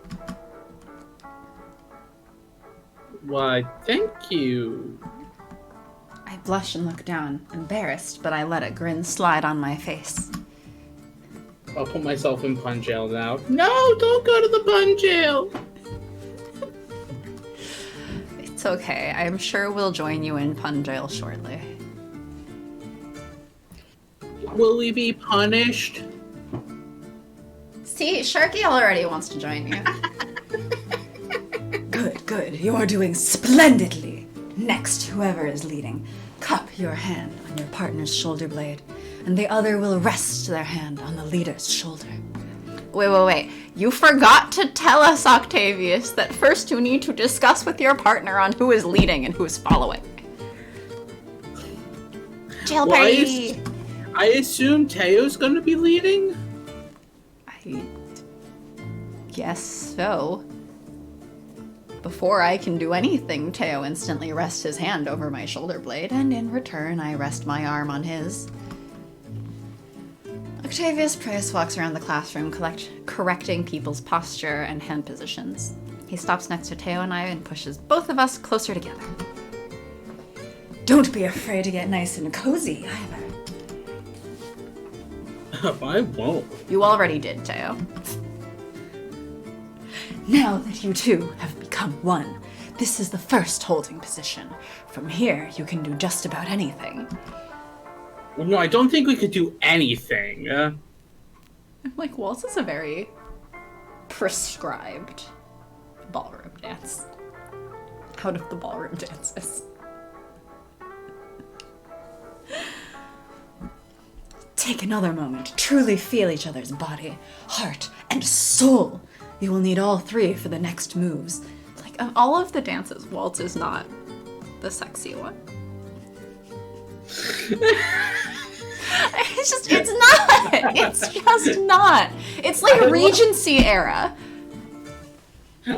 Why, thank you. I blush and look down, embarrassed, but I let a grin slide on my face. I'll put myself in pun jail now. No, don't go to the pun jail! It's okay. I'm sure we'll join you in pun jail shortly. Will we be punished? See, Sharky already wants to join you. Good, good. You're doing splendidly. Next, whoever is leading, cup your hand on your partner's shoulder blade, and the other will rest their hand on the leader's shoulder. Wait. You forgot to tell us, Octavius, that first you need to discuss with your partner on who is leading and who is following. Jail party! I assume Teo's gonna be leading? I guess so. Before I can do anything, Teo instantly rests his hand over my shoulder blade, and in return, I rest my arm on his. Octavius Price walks around the classroom, correcting people's posture and hand positions. He stops next to Teo and I and pushes both of us closer together. Don't be afraid to get nice and cozy, either. I won't. You already did, Teo. Now that you two have become one, this is the first holding position. From here, you can do just about anything. Well, no, I don't think we could do anything. Like, waltz is a very prescribed ballroom dance. Out of the ballroom dances. Take another moment to truly feel each other's body, heart, and soul. You will need all three for the next moves. Like, of all of the dances, waltz is not the sexy one. It's not! It's just not! It's like Regency era.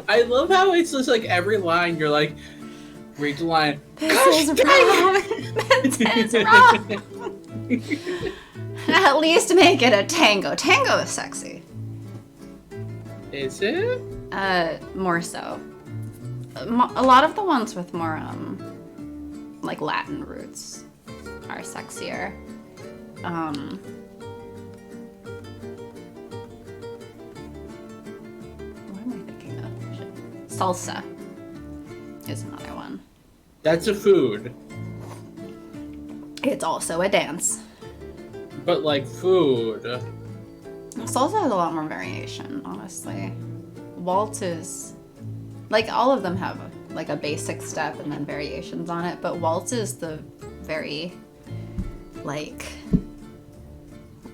I love how it's just like every line you're like, read the line. This is wrong! This is wrong! At least make it a tango. Tango is sexy. Is it? More so. A lot of the ones with more, like Latin roots are sexier. What am I thinking of? Shit. Salsa is another one. That's a food. It's also a dance. But like food. Salsa has a lot more variation, honestly. Waltz is... Like, all of them have, like, a basic step and then variations on it, but waltz is the very, like,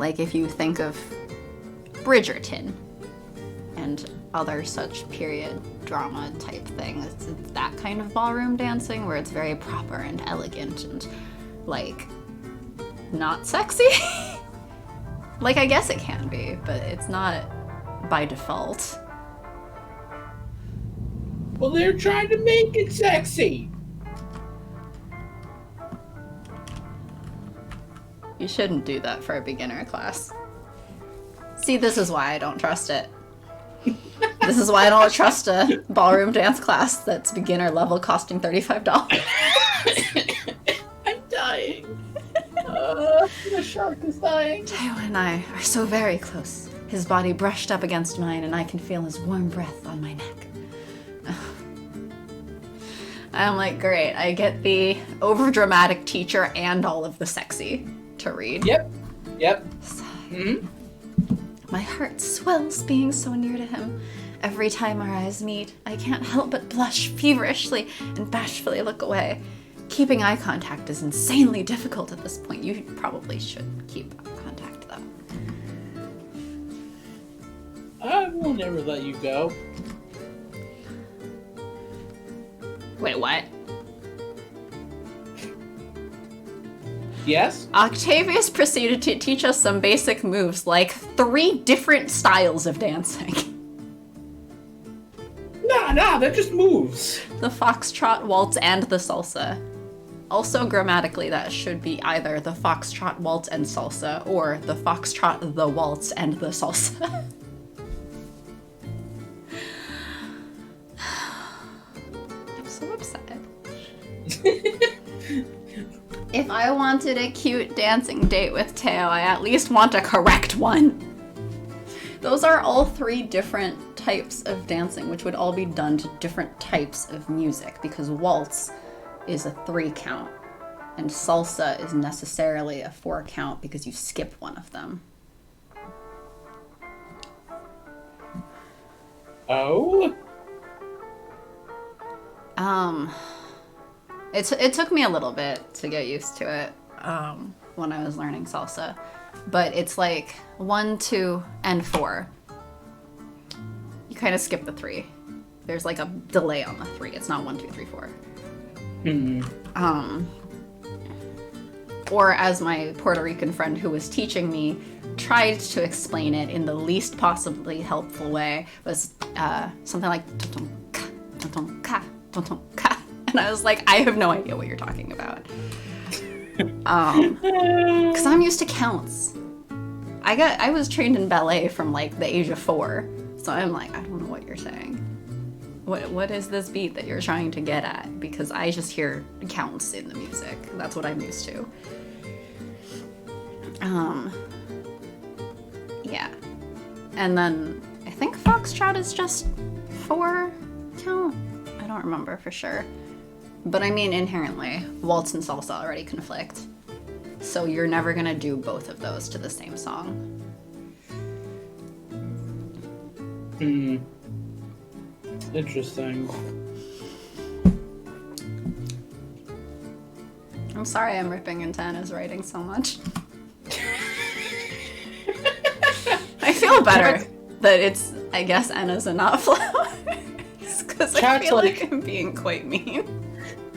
if you think of Bridgerton and other such period drama type things, it's that kind of ballroom dancing where it's very proper and elegant and, like, not sexy. Like, I guess it can be, but it's not by default. Well, they're trying to make it sexy. You shouldn't do that for a beginner class. See, this is why I don't trust it. This is why I don't trust a ballroom dance class that's beginner level costing $35. I'm dying. The shark is dying. Teo and I are so very close. His body brushed up against mine and I can feel his warm breath on my neck. I'm like, great, I get the overdramatic teacher and all of the sexy to read. Yep. Mm-hmm. My heart swells being so near to him. Every time our eyes meet, I can't help but blush feverishly and bashfully look away. Keeping eye contact is insanely difficult at this point. You probably should keep eye contact, though. I will never let you go. Wait, what? Yes? Octavius proceeded to teach us some basic moves, like 3 different styles of dancing. Nah, that just moves. The foxtrot, waltz, and the salsa. Also, grammatically, that should be either the foxtrot, waltz, and salsa, or the foxtrot, the waltz, and the salsa. so upset. If I wanted a cute dancing date with Teo, I at least want a correct one. Those are all 3 different types of dancing, which would all be done to different types of music, because waltz is a 3 count, and salsa is necessarily a 4 count because you skip one of them. Oh? It took me a little bit to get used to it when I was learning salsa, but it's like 1, 2, and 4. You kind of skip the 3. There's like a delay on the 3. It's not 1, 2, 3, 4. Mm-hmm. Or as my Puerto Rican friend who was teaching me tried to explain it in the least possibly helpful way, was something like "tum-tum-ka, tum-tum-ka, tum-tum-ka." And I was like, I have no idea what you're talking about. Because I'm used to counts. I was trained in ballet from like the age of 4, so I'm like, I don't know what you're saying. What is this beat that you're trying to get at? Because I just hear counts in the music. That's what I'm used to. Yeah. And then I think foxtrot is just 4 count. I don't remember for sure. But I mean, inherently, waltz and salsa already conflict. So you're never gonna do both of those to the same song. Interesting. I'm sorry I'm ripping into Anna's writing so much. I feel better that I guess Anna's enough flowers. Because I feel like I'm being quite mean.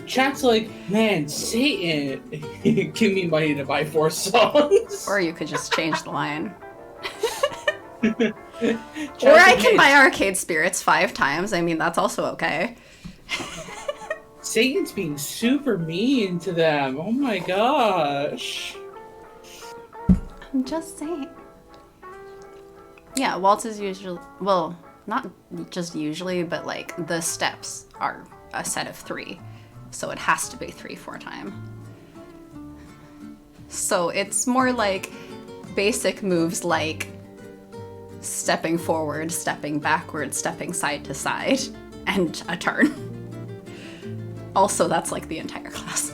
Chat's like, man, Satan, give me money to buy 4 songs. Or you could just change the line. Or I can buy Arcade Spirits 5 times. I mean, that's also okay. Satan's being super mean to them. Oh my gosh. I'm just saying. Yeah, waltz is usually, well, not just usually, but like the steps are a set of 3. So it has to be 3/4 time. So it's more like basic moves like stepping forward, stepping backward, stepping side to side, and a turn. Also, that's like the entire class.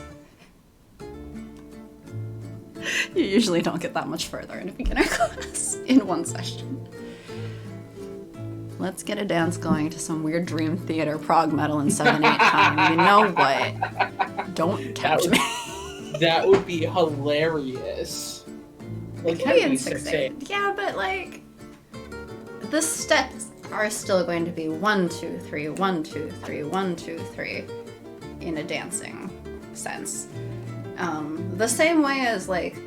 You usually don't get that much further in a beginner class in one session. Let's get a dance going to some weird Dream Theater prog metal in 7/8 time. You know what? Don't tempt me. That would be hilarious. It can be in 6/8. Yeah, but like the steps are still going to be 1, 2, 3, 1, 2, 3, 1, 2, 3 in a dancing sense. The same way as like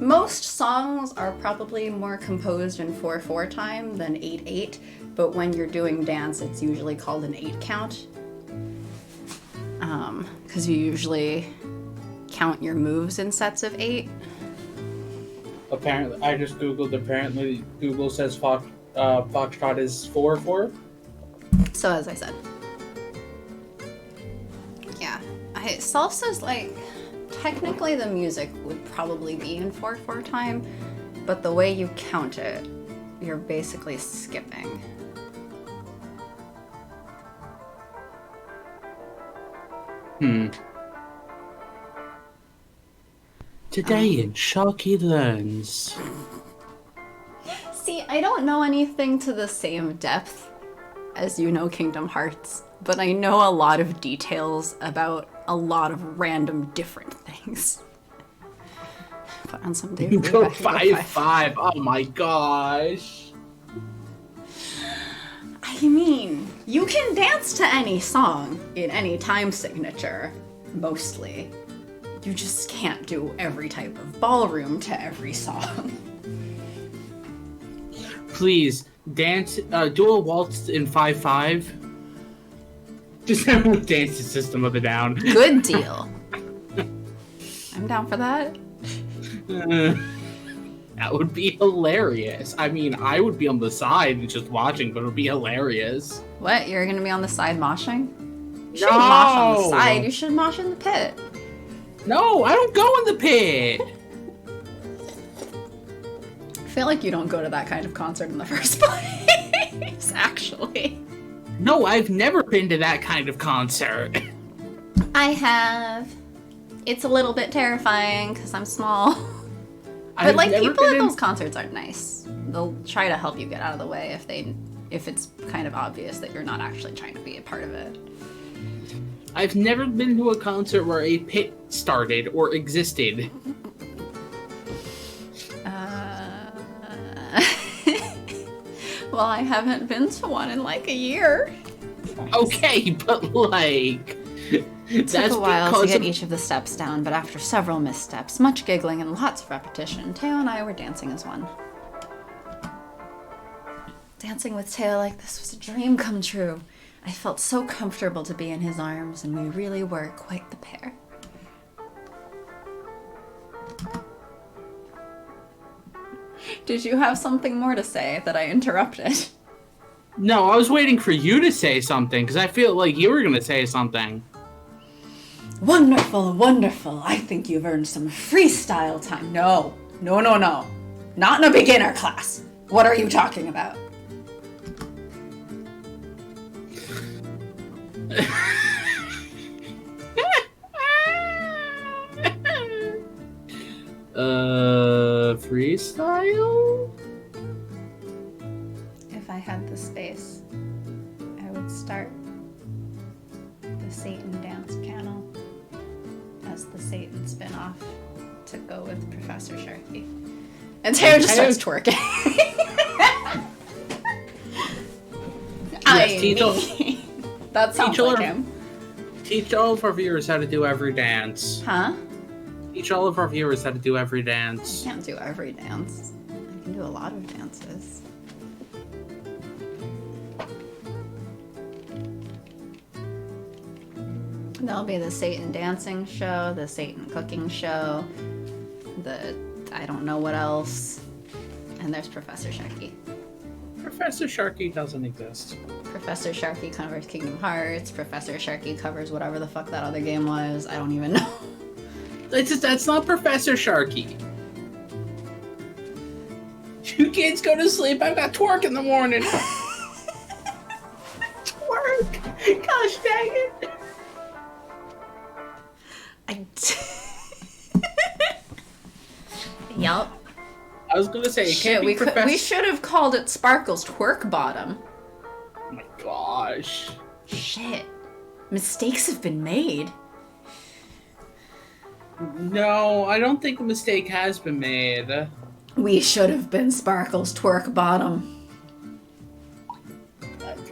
most songs are probably more composed in 4/4 time than 8/8, but when you're doing dance, it's usually called an 8 count. Because you usually count your moves in sets of 8. Apparently, I just googled. Apparently, Google says foxtrot is 4/4. So as I said, yeah, salsa's like technically the music would probably be in 4/4 time, but the way you count it, you're basically skipping. Today in Sharky Learns. See, I don't know anything to the same depth as you know Kingdom Hearts, but I know a lot of details about a lot of random different things. Put on some David. Go 5/5. Oh my gosh. I mean, you can dance to any song in any time signature, mostly. You just can't do every type of ballroom to every song. Please, dance, do a waltz in 5/5. Just have a dance System of a Down. Good deal. I'm down for that. That would be hilarious. I mean, I would be on the side just watching, but it would be hilarious. What? You're gonna be on the side moshing? You shouldn't mosh on the side. You should mosh in the pit. No, I don't go in the pit. I feel like you don't go to that kind of concert in the first place, actually. No, I've never been to that kind of concert. I have. It's a little bit terrifying because I'm small. But I've like never people been at in- those concerts are nice. They'll try to help you get out of the way if it's kind of obvious that you're not actually trying to be a part of it. I've never been to a concert where a pit started or existed. Well, I haven't been to one in like a year. Okay, but like... It took a while to get each of the steps down, but after several missteps, much giggling, and lots of repetition, Teo and I were dancing as one. Dancing with Teo like this was a dream come true. I felt so comfortable to be in his arms, and we really were quite the pair. Did you have something more to say that I interrupted? No, I was waiting for you to say something, because I feel like you were going to say something. Wonderful, wonderful. I think you've earned some freestyle time. No. Not in a beginner class. What are you talking about? Freestyle? If I had the space, I would start the Satan dance panel as the Satan spin-off to go with Professor Sharky. And Teo just starts twerking. That sounds like him. Teach all of our viewers how to do every dance. Huh? Teach all of our viewers how to do every dance. I can't do every dance. I can do a lot of dances. There'll be the Satan dancing show, the Satan cooking show, the I don't know what else, and there's Professor Sharky. Professor Sharky doesn't exist. Professor Sharky covers Kingdom Hearts. Professor Sharky covers whatever the fuck that other game was. I don't even know. That's not Professor Sharky. You kids go to sleep. I've got twerk in the morning. Twerk. Gosh dang it. Yup. I was gonna say, we should have called it Sparkle's Twerk Bottom. Oh my gosh. Shit. Mistakes have been made. No, I don't think a mistake has been made. We should have been Sparkle's Twerk Bottom.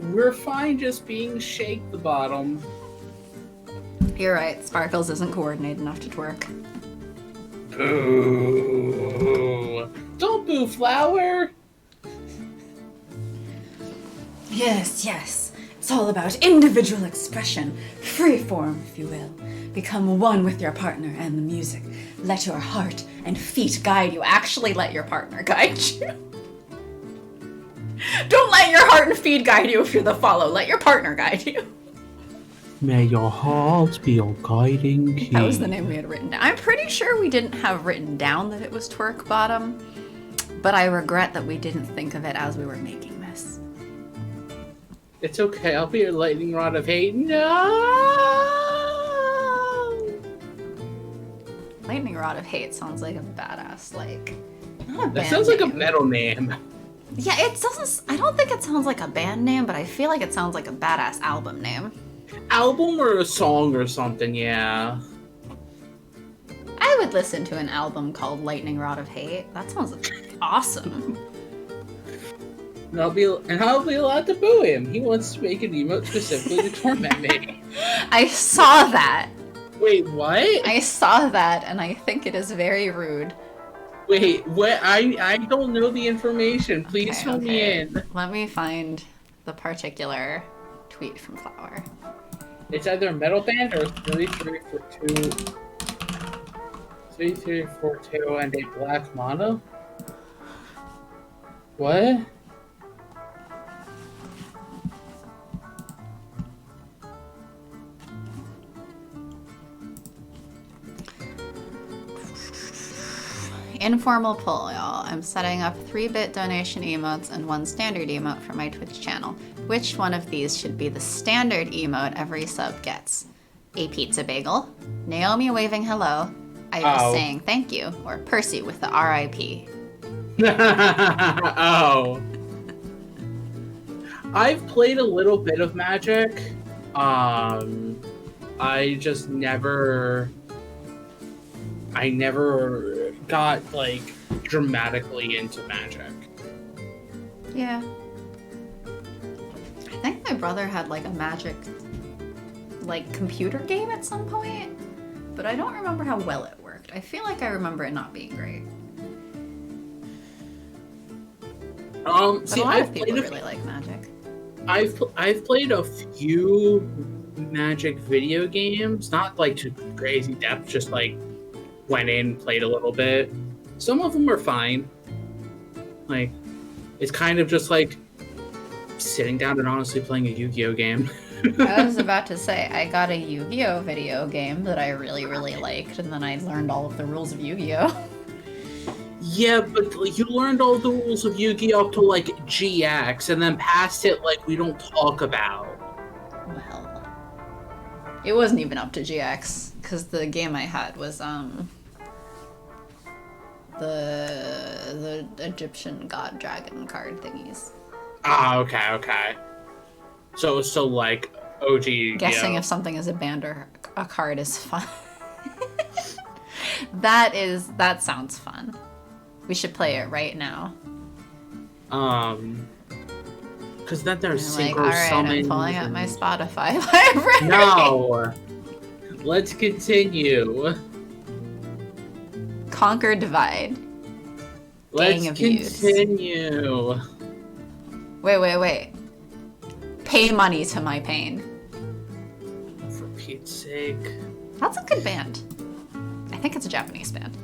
We're fine just being Shake the Bottom. You're right, Sparkles isn't coordinated enough to twerk. Boo. Don't boo, Flower. Yes. It's all about individual expression. Free form, if you will. Become one with your partner and the music. Let your heart and feet guide you. Actually, let your partner guide you. Don't let your heart and feet guide you if you're the follow. Let your partner guide you. May your heart be your guiding key. That was the name we had written down. I'm pretty sure we didn't have written down that it was Twerk Bottom, but I regret that we didn't think of it as we were making this. It's okay, I'll be your lightning rod of hate. No! Lightning Rod of Hate sounds like a badass, like... Not a That band sounds like a name. metal name. Yeah, it doesn't... I don't think it sounds like a band name, but I feel like it sounds like a badass album name. Album or a song or something, yeah. I would listen to an album called Lightning Rod of Hate. That sounds awesome. And I'll be allowed to boo him. He wants to make an emote specifically to torment me. I saw that. Wait, what? I saw that, and I think it is very rude. Wait, what? I don't know the information. Please fill me in. Let me find the particular tweet from Flower. It's either a metal band or 3342 and a black mono? What? informal poll, y'all. I'm setting up 3-bit donation emotes and 1 standard emote for my Twitch channel. Which one of these should be the standard emote every sub gets? A pizza bagel, Naomi waving hello, Iris saying thank you, or Percy with the RIP. Oh. I've played a little bit of Magic. I just never got like dramatically into Magic. Yeah. I think my brother had like a Magic like computer game at some point, but I don't remember how well it worked. I feel like I remember it not being great. But a lot of people really like Magic. I've played a few Magic video games, not like to crazy depth, just like went in, played a little bit. Some of them are fine. Like, it's kind of just like sitting down and honestly playing a Yu-Gi-Oh game. I was about to say, I got a Yu-Gi-Oh video game that I really, really liked, and then I learned all of the rules of Yu-Gi-Oh. Yeah, but like, you learned all the rules of Yu-Gi-Oh up to like GX, and then past it, like, we don't talk about. Well, it wasn't even up to GX, because the game I had was, the Egyptian god dragon card thingies. Ah, okay. So like OG Yu-Gi-Oh. Guessing if something is a band or a card is fun. That sounds fun. We should play it right now. Because then there's synchro alright, summons. I'm pulling up my Spotify library. No! Let's continue. Conquer Divide. Let's Gang of Youths. continue. Wait. Pay money to my pain. For Pete's sake. That's a good band. I think it's a Japanese band.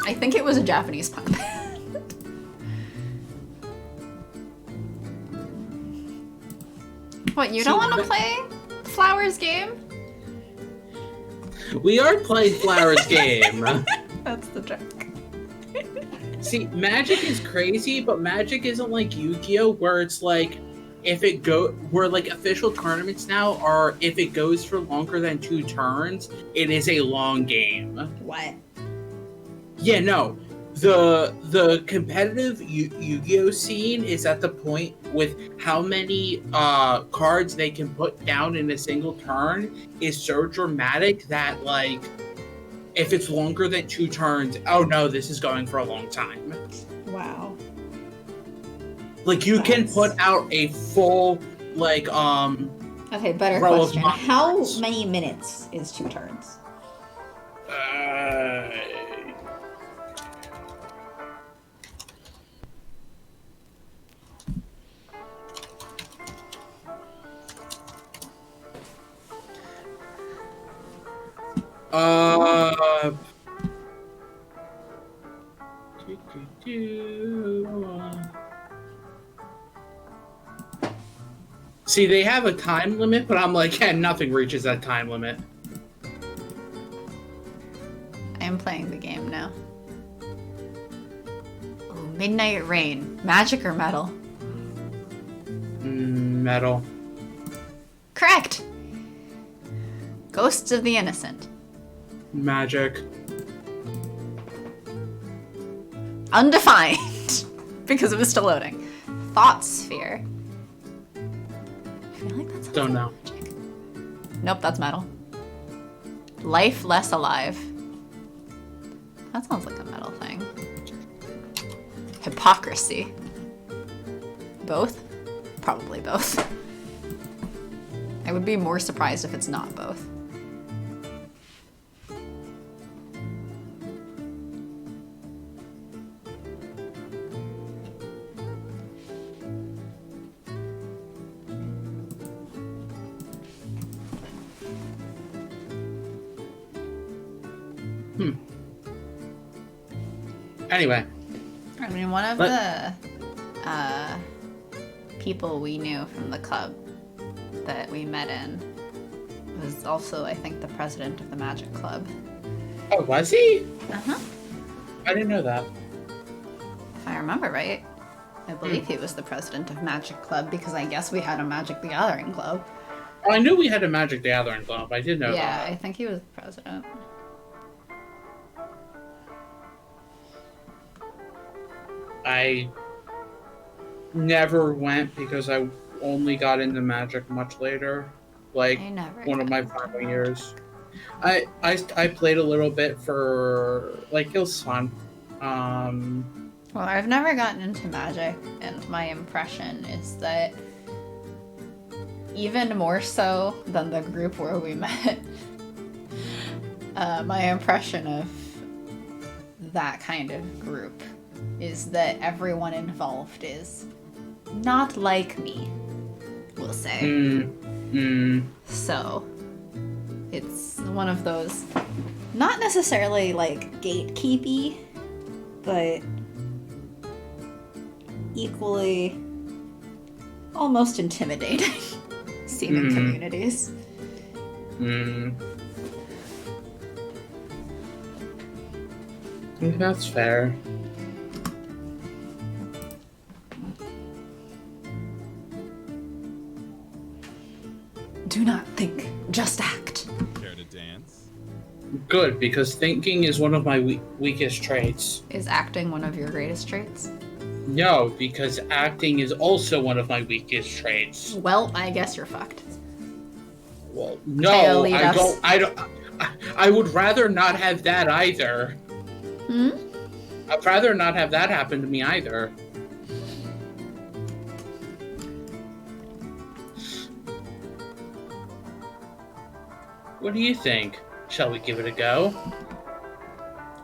I think it was a Japanese punk band. What, you don't want to play Flowers game? We are playing Flowers game. That's the joke. See, Magic is crazy, but Magic isn't like Yu-Gi-Oh, where it's like, where like official tournaments now are, if it goes for longer than 2 turns, it is a long game. What? Yeah, no. The competitive Yu-Gi-Oh scene is at the point with how many cards they can put down in a single turn is so dramatic that, like, if it's longer than 2 turns, oh no, this is going for a long time. Wow. Like, you can put out a full, like, Okay, better row question. of How monsters. many minutes is 2 turns? See, they have a time limit, but I'm like, yeah, nothing reaches that time limit. I am playing the game now. Oh, Midnight Rain. Magic or metal? Metal. Correct! Ghosts of the Innocent. Magic. Undefined! Because it was still loading. Thought Sphere. I feel like that's Don't know. Magic. Nope, that's metal. Life Less Alive. That sounds like a metal thing. Hypocrisy. Both? Probably both. I would be more surprised if it's not both. Anyway. I mean, one of the people we knew from the club that we met in was also, I think, the president of the Magic Club. Oh, was he? Uh-huh. I didn't know that. If I remember right. I believe he was the president of Magic Club because I guess we had a Magic the Gathering club. Oh, I knew we had a Magic the Gathering club. I did know that. Yeah, I think he was the president. I never went because I only got into Magic much later. Like one of my final years. I played a little bit for like it was fun. Well, I've never gotten into Magic, and my impression is that even more so than the group where we met, my impression of that kind of group is that everyone involved is not like me, we'll say. So, it's one of those, not necessarily like gatekeepy, but equally almost intimidating seeming communities. That's fair. Do not think, just act. Care to dance? Good, because thinking is one of my weakest traits. Is acting one of your greatest traits? No, because acting is also one of my weakest traits. Well, I guess you're fucked. Well, no, I would rather not have that either. I'd rather not have that happen to me either. What do you think? Shall we give it a go?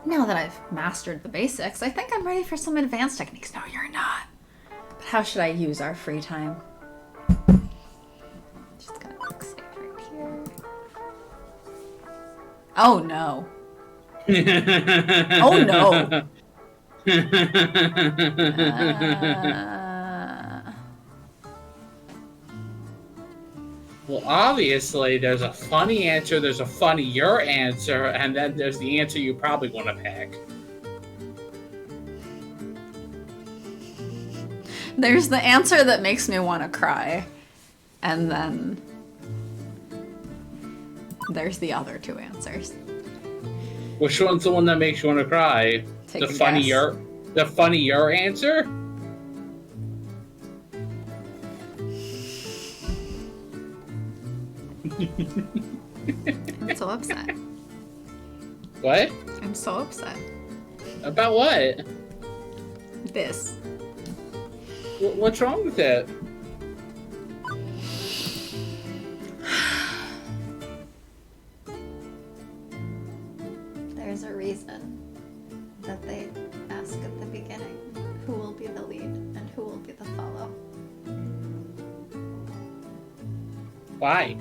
Now that I've mastered the basics, I think I'm ready for some advanced techniques. No, you're not. But how should I use our free time? Just gonna quick save right here. Oh no. Oh no. Well, obviously, there's a funny answer, there's a funnier answer, and then there's the answer you probably want to pick. There's the answer that makes me want to cry, and then there's the other two answers. Which one's the one that makes you want to cry? Take The a funnier answer? I'm so upset. What? I'm so upset. About what? This. What's wrong with it? There's a reason that they ask at the beginning who will be the lead and who will be the follow. Why?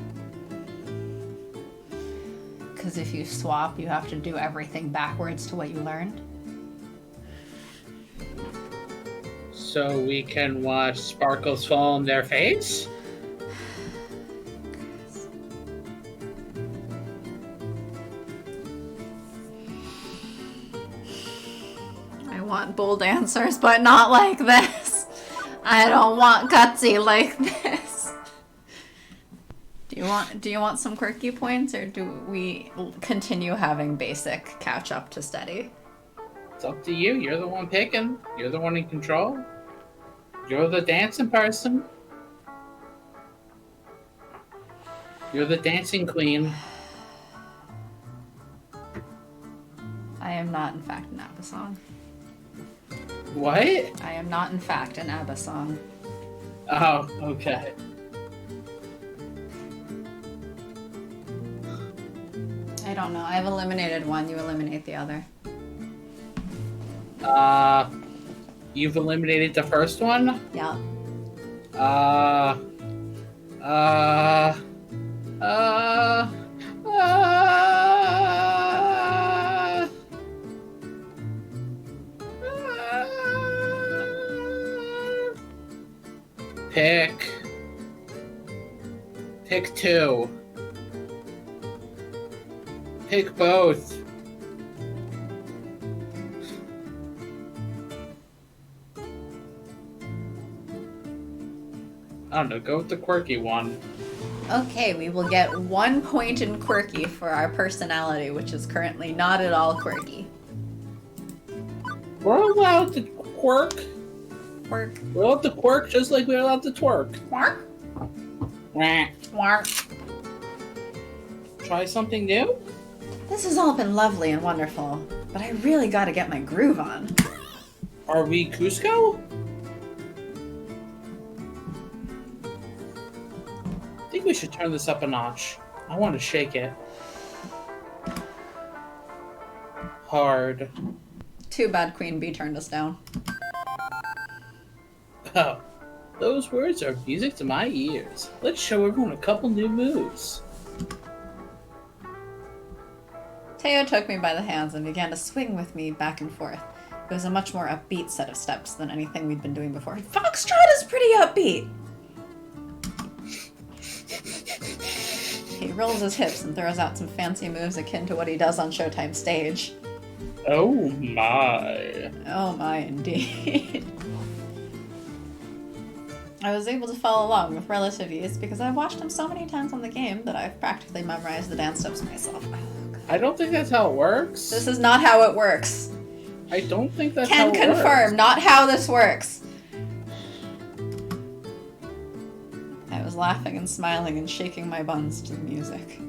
Because if you swap, you have to do everything backwards to what you learned. So we can watch sparkles fall on their face? I want bold answers, but not like this. I don't want gutsy like this. Do you want some quirky points, or do we continue having basic catch up to steady? It's up to you. You're the one picking. You're the one in control. You're the dancing person. You're the dancing queen. I am not, in fact, an ABBA song. What? I am not, in fact, an ABBA song. Oh, okay. I don't know. I've eliminated one. You eliminate the other. You've eliminated the first one? Yeah. Pick two. Pick both. I don't know, go with the quirky one. Okay, we will get 1 point in quirky for our personality, which is currently not at all quirky. We're allowed to quirk. Quirk. We're allowed to quirk just like we're allowed to twerk. Quirk. Wah. Quirk. Try something new? This has all been lovely and wonderful, but I really gotta get my groove on. Are we Cusco? I think we should turn this up a notch. I want to shake it. Hard. Too bad Queen Bee turned us down. Oh, those words are music to my ears. Let's show everyone a couple new moves. Teo took me by the hands and began to swing with me back and forth. It was a much more upbeat set of steps than anything we'd been doing before. Foxtrot is pretty upbeat! He rolls his hips and throws out some fancy moves akin to what he does on Showtime stage. Oh my. Oh my, indeed. I was able to follow along with relative ease because I've watched him so many times on the game that I've practically memorized the dance steps myself. Oh, I don't think that's how it works. this is not how it works. I don't think that's how Can it confirm, works. not how this works. I was laughing and smiling and shaking my buns to the music.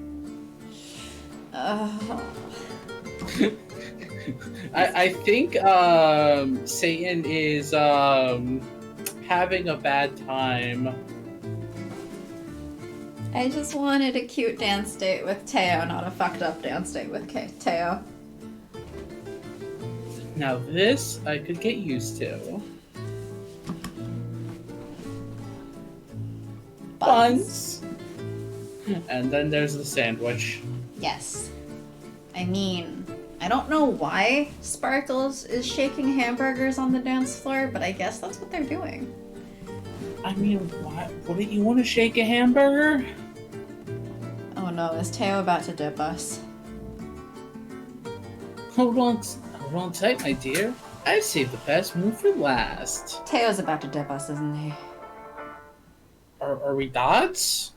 Oh. I think Satan is having a bad time. I just wanted a cute dance date with Teo, not a fucked up dance date with Teo. Now this I could get used to. Buns. And then there's the sandwich. Yes. I mean, I don't know why Sparkles is shaking hamburgers on the dance floor, but I guess that's what they're doing. I mean, what? Wouldn't you want to shake a hamburger? Oh no, is Teo about to dip us? Hold on tight, my dear. I've saved the best move for last. Teo's about to dip us, isn't he? Are we dots?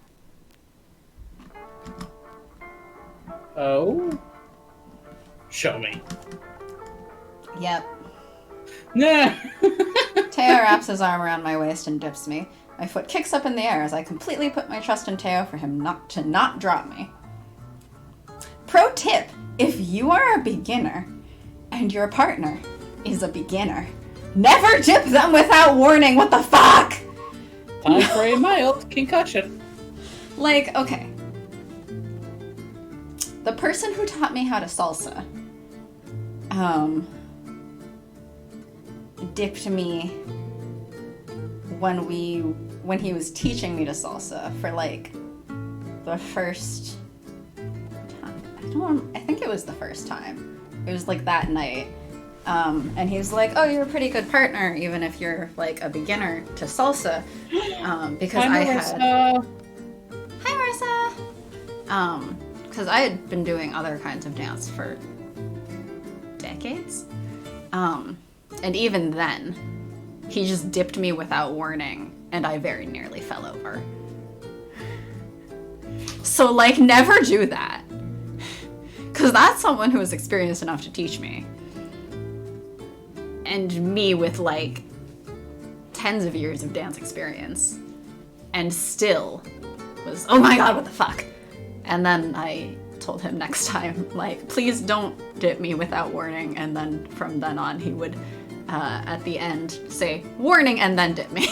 Oh? Show me. Yep. Nah! Teo wraps his arm around my waist and dips me. My foot kicks up in the air as I completely put my trust in Teo for him not to drop me. Pro tip, if you are a beginner and your partner is a beginner, never dip them without warning. What the fuck? Time for a mild concussion. Like, okay. The person who taught me how to salsa, dipped me when he was teaching me to salsa for like the first time. I think it was the first time. It was like that night. And he was like, "Oh, you're a pretty good partner, even if you're like a beginner to salsa." Because Hi, Marissa. Hi, Marissa. Because I had been doing other kinds of dance for decades. And even then, he just dipped me without warning, and I very nearly fell over. So, like, never do that. Because that's someone who is experienced enough to teach me. And me with, like, tens of years of dance experience. And still was, oh my god, what the fuck? And then I told him next time, like, please don't dip me without warning. And then from then on, he would, at the end, say, warning, and then dip me.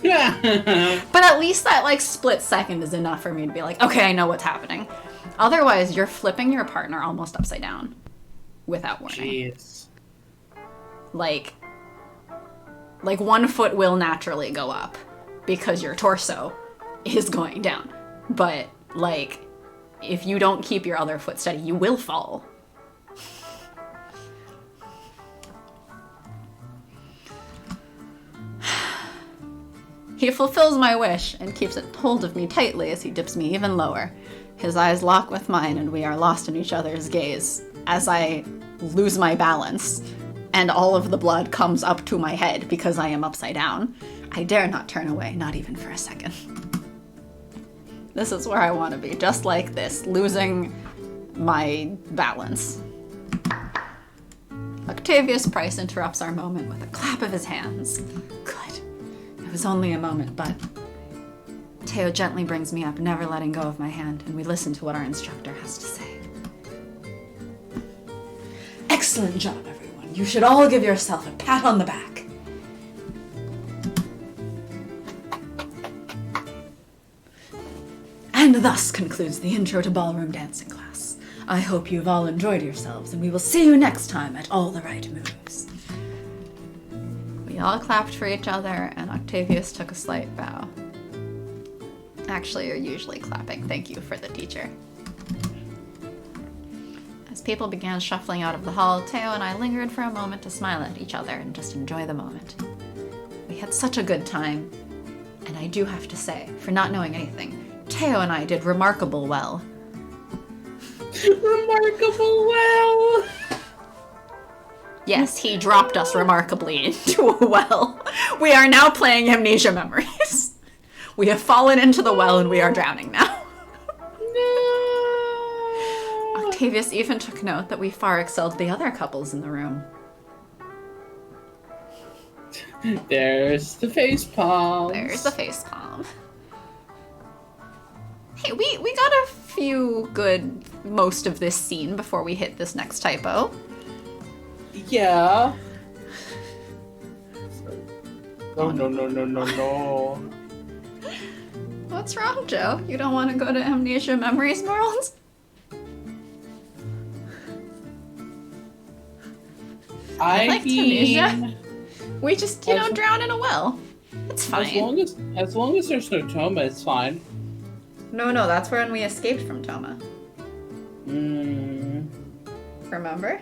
But at least that, like, split second is enough for me to be like, okay, I know what's happening. Otherwise, you're flipping your partner almost upside down without warning. Jeez. Like 1 foot will naturally go up because your torso is going down. But, like, if you don't keep your other foot steady, you will fall. He fulfills my wish and keeps it hold of me tightly as he dips me even lower. His eyes lock with mine and we are lost in each other's gaze as I lose my balance and all of the blood comes up to my head because I am upside down. I dare not turn away, not even for a second. This is where I want to be, just like this, losing my balance. Octavius Price interrupts our moment with a clap of his hands. Good. It was only a moment, but Teo gently brings me up, never letting go of my hand, and we listen to what our instructor has to say. Excellent job, everyone. You should all give yourself a pat on the back. And thus concludes the intro to ballroom dancing class. I hope you've all enjoyed yourselves, and we will see you next time at All the Right Moves. We all clapped for each other, and Octavius took a slight bow. Actually, you're usually clapping. Thank you for the teacher. As people began shuffling out of the hall, Teo and I lingered for a moment to smile at each other and just enjoy the moment. We had such a good time, and I do have to say, for not knowing anything, Teo and I did remarkable well. Remarkable well! Yes, he dropped us remarkably into a well. We are now playing Amnesia Memories. We have fallen into the well and we are drowning now. No! Octavius even took note that we far excelled the other couples in the room. There's the face palm. There's the face palm. Hey, we got a few good most of this scene before we hit this next typo. Yeah. Oh, no. What's wrong, Joe? You don't want to go to Amnesia Memories World? I liked Amnesia. We just, drown in a well. It's fine. As long as there's no Toma, it's fine. No, that's when we escaped from Toma. Remember?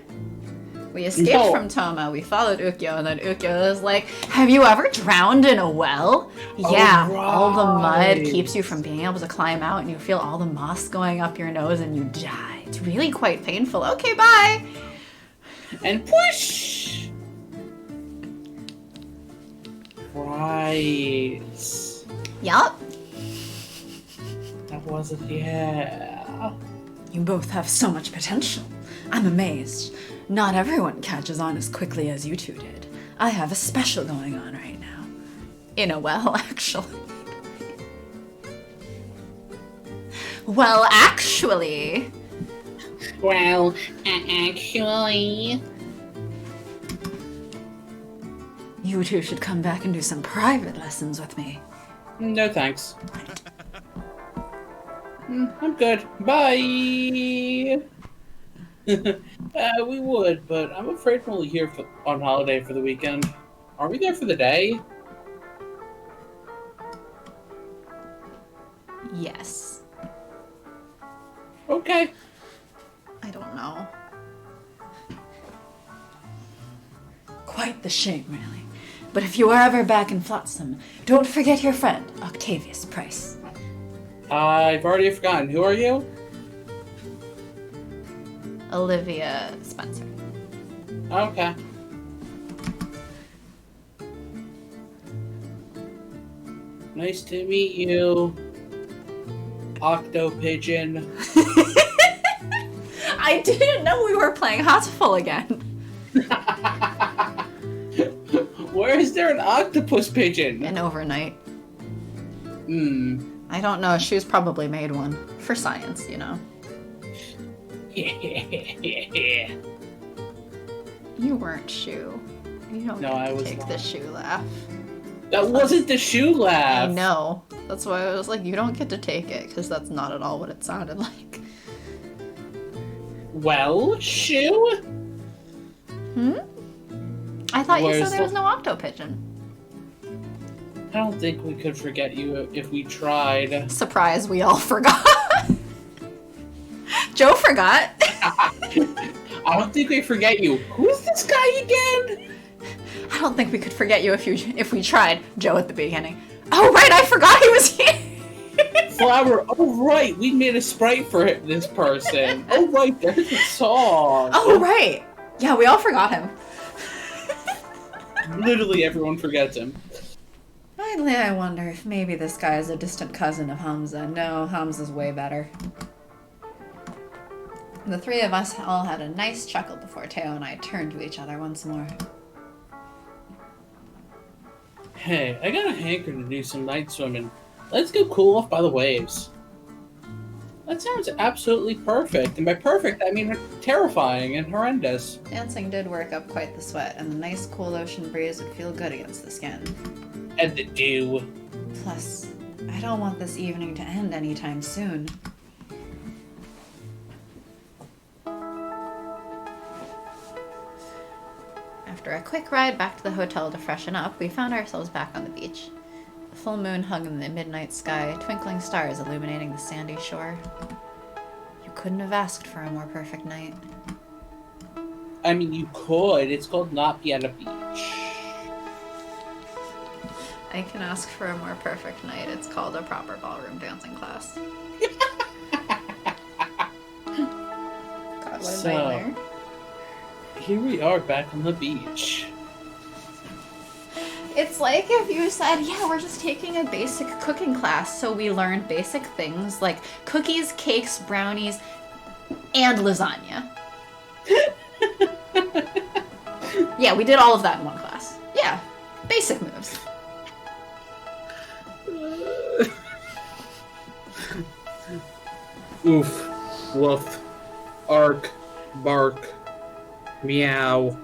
We escaped from Toma, we followed Ukyo, and then Ukyo was like, have you ever drowned in a well? Yeah, right. All the mud keeps you from being able to climb out, and you feel all the moss going up your nose, and you die. It's really quite painful. Okay, bye! And push! Right. Yup. That wasn't, yeah. You both have so much potential. I'm amazed. Not everyone catches on as quickly as you two did. I have a special going on right now. In a well, actually. Well, actually. You two should come back and do some private lessons with me. No thanks. I'm good. Bye! We would, but I'm afraid we're only here on holiday for the weekend. Are we there for the day? Yes. Okay. I don't know. Quite the shame, really. But if you are ever back in Flotsam, don't forget your friend, Octavius Price. I've already forgotten. Who are you? Olivia Spencer. Okay. Nice to meet you, Octo Pigeon. I didn't know we were playing Hotful again. Where is there an octopus pigeon? An overnight. I don't know. Shoes probably made one. For science, you know. Yeah. You weren't Shoe. You don't get to take the Shoe laugh. That wasn't the Shoe laugh. I know. That's why I was like, you don't get to take it, because that's not at all what it sounded like. Well, Shoe? I thought you said there was no octopigeon. I don't think we could forget you if we tried. Surprise, we all forgot. Joe forgot. I don't think we forget you. Who's this guy again? I don't think we could forget you if we tried. Joe at the beginning. Oh right, I forgot he was here. Flower. Oh right, we made a sprite for this person. Oh right, there's a song. Oh right. Yeah, we all forgot him. Literally everyone forgets him. I Weirdly, I wonder if maybe this guy is a distant cousin of Hamza. No, Hamza's way better. The three of us all had a nice chuckle before Teo and I turned to each other once more. Hey, I got a hanker to do some night swimming. Let's go cool off by the waves. That sounds absolutely perfect. And by perfect, I mean terrifying and horrendous. Dancing did work up quite the sweat, and the nice cool ocean breeze would feel good against the skin. And the dew. Plus, I don't want this evening to end anytime soon. After a quick ride back to the hotel to freshen up, we found ourselves back on the beach. The full moon hung in the midnight sky, twinkling stars illuminating the sandy shore. You couldn't have asked for a more perfect night. I mean, you could. It's called not be at a beach. I can ask for a more perfect night. It's called a proper ballroom dancing class. God, what a nightmare. Here we are back on the beach. It's like if you said, yeah, we're just taking a basic cooking class, so we learned basic things like cookies, cakes, brownies, and lasagna. Yeah, we did all of that in one class. Yeah, basic moves. Oof, woof, ark, bark, meow.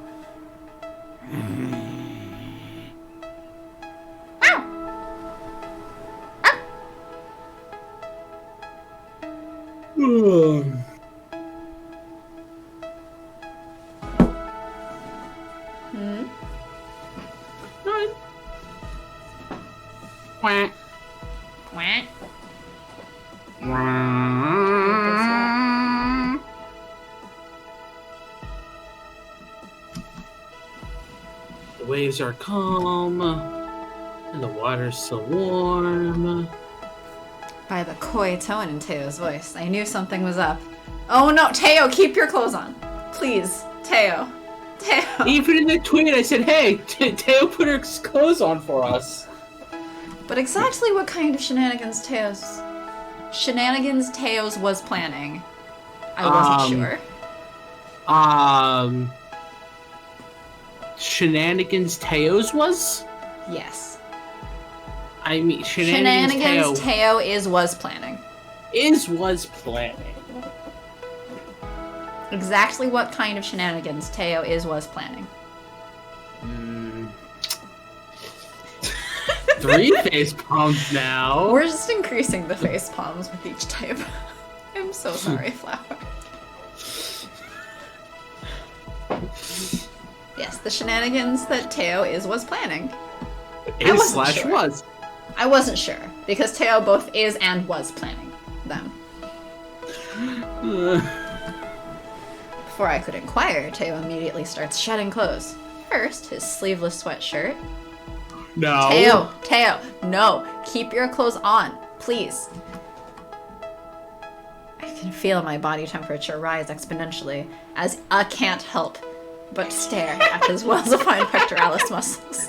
Quack. Quack. The waves are calm, and the water's still warm. By the coy tone in Teo's voice, I knew something was up. Oh no, Teo, keep your clothes on. Please, Teo. Teo. Even in the tweet, I said, hey, Teo put her clothes on for us. But exactly what kind of shenanigans Teo's was planning, I wasn't sure. Shenanigans Teo's was? Yes. I mean, shenanigans Teo was planning. Was planning. Exactly what kind of shenanigans Teo was planning. 3 face palms now. We're just increasing the face palms with each type. I'm so sorry, Flower. Yes, the shenanigans that Teo was planning. Was. I wasn't sure, because Teo both is and was planning them. Before I could inquire, Teo immediately starts shedding clothes. First, his sleeveless sweatshirt. No. Teo, no. Keep your clothes on, please. I can feel my body temperature rise exponentially as I can't help but stare at his well-defined pectoralis muscles.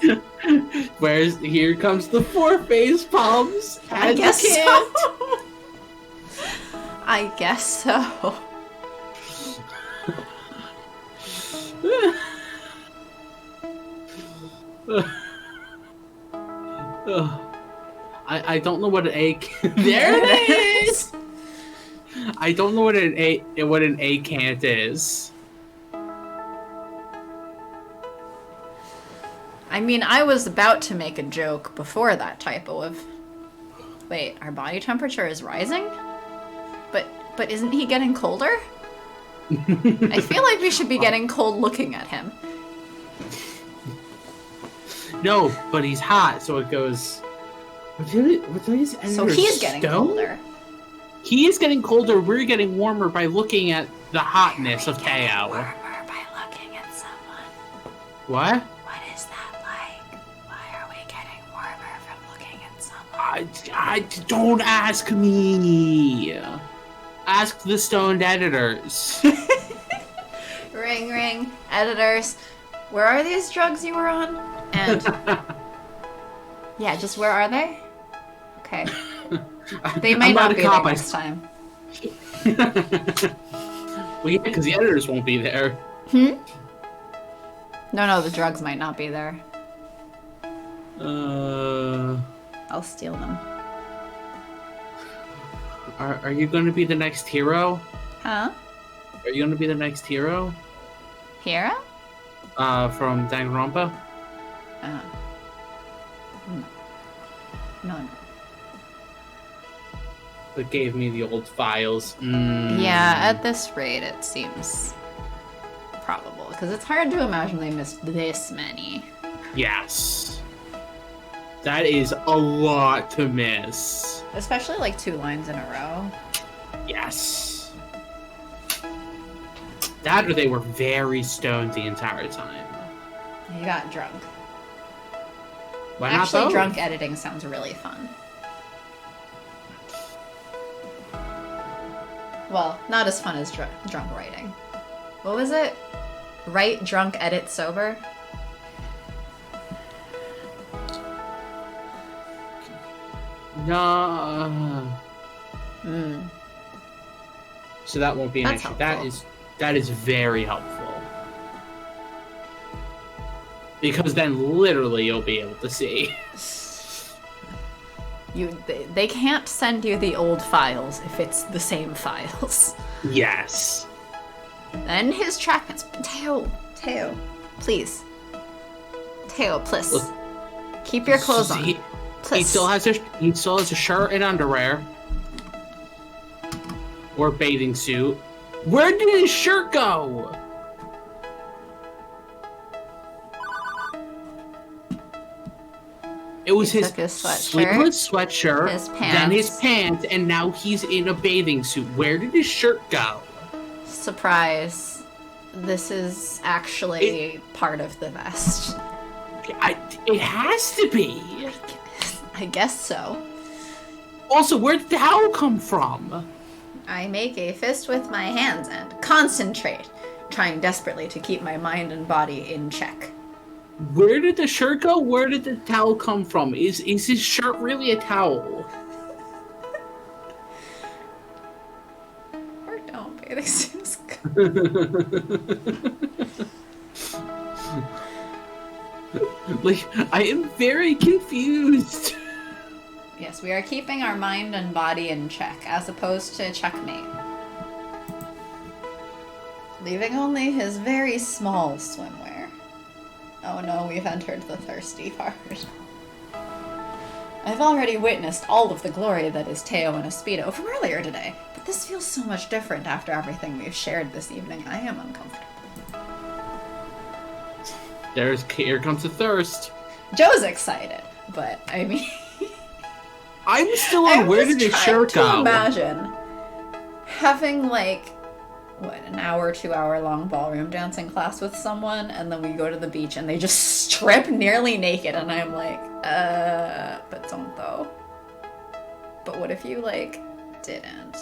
Here comes the 4 face palms. I guess so. I guess so. I don't know what an A. There it is. I don't know what an A cant is. I mean, I was about to make a joke before that typo of, wait, our body temperature is rising? But isn't he getting colder? I feel like we should be getting cold looking at him. No, but he's hot, so it goes. So he's getting colder. He is getting colder. We're getting warmer by looking at the hotness of Teo. Warmer by looking at someone. What? What is that like? Why are we getting warmer from looking at someone? I don't ask me. Ask the stoned editors. Ring ring, editors. Where are these drugs you were on? And Yeah, just where are they? Okay. They might not be there next time. Well, yeah, because the editors won't be there. No, the drugs might not be there. I'll steal them. Are you going to be the next hero? Huh? Are you going to be the next hero? Hero? From Danganronpa? No. That gave me the old files. Yeah, at this rate, it seems probable. Because it's hard to imagine they missed this many. Yes. That is a lot to miss. Especially like 2 lines in a row. Yes. That or they were very stoned the entire time. You got drunk. Why not Actually, both? drunk editing sounds really fun. Well, not as fun as drunk writing. What was it? Write, drunk, edit, sober? No. So that won't be an That's issue. helpful. That is very helpful. Because then literally you'll be able to see. They can't send you the old files if it's the same files. Yes. Then his trackman's Teo, please. Teo, please. Look, keep your clothes on. He Please. still has a shirt and underwear. Or bathing suit. Where did his shirt go? It was his sleeveless sweatshirt, his pants. then his pants, and now he's in a bathing suit. Where did his shirt go? Surprise. This is actually part of the vest. It has to be. I guess so. Also, where did the towel come from? I make a fist with my hands and concentrate, trying desperately to keep my mind and body in check. Where did the shirt go? Where did the towel come from? Is his shirt really a towel? Or don't bathing suits. Like, I am very confused. Yes, we are keeping our mind and body in check, as opposed to checkmate. Leaving only his very small swimwear. Oh no, we've entered the thirsty part. I've already witnessed all of the glory that is Teo and a Speedo from earlier today, but this feels so much different after everything we've shared this evening. I am uncomfortable. Here comes the thirst. Joe's excited, but I mean... I'm still on where did his shirt go? I was trying to imagine having, like, what, an hour, 2 hour long ballroom dancing class with someone, and then we go to the beach and they just strip nearly naked, and I'm like, but don't though. But what if you, like, didn't?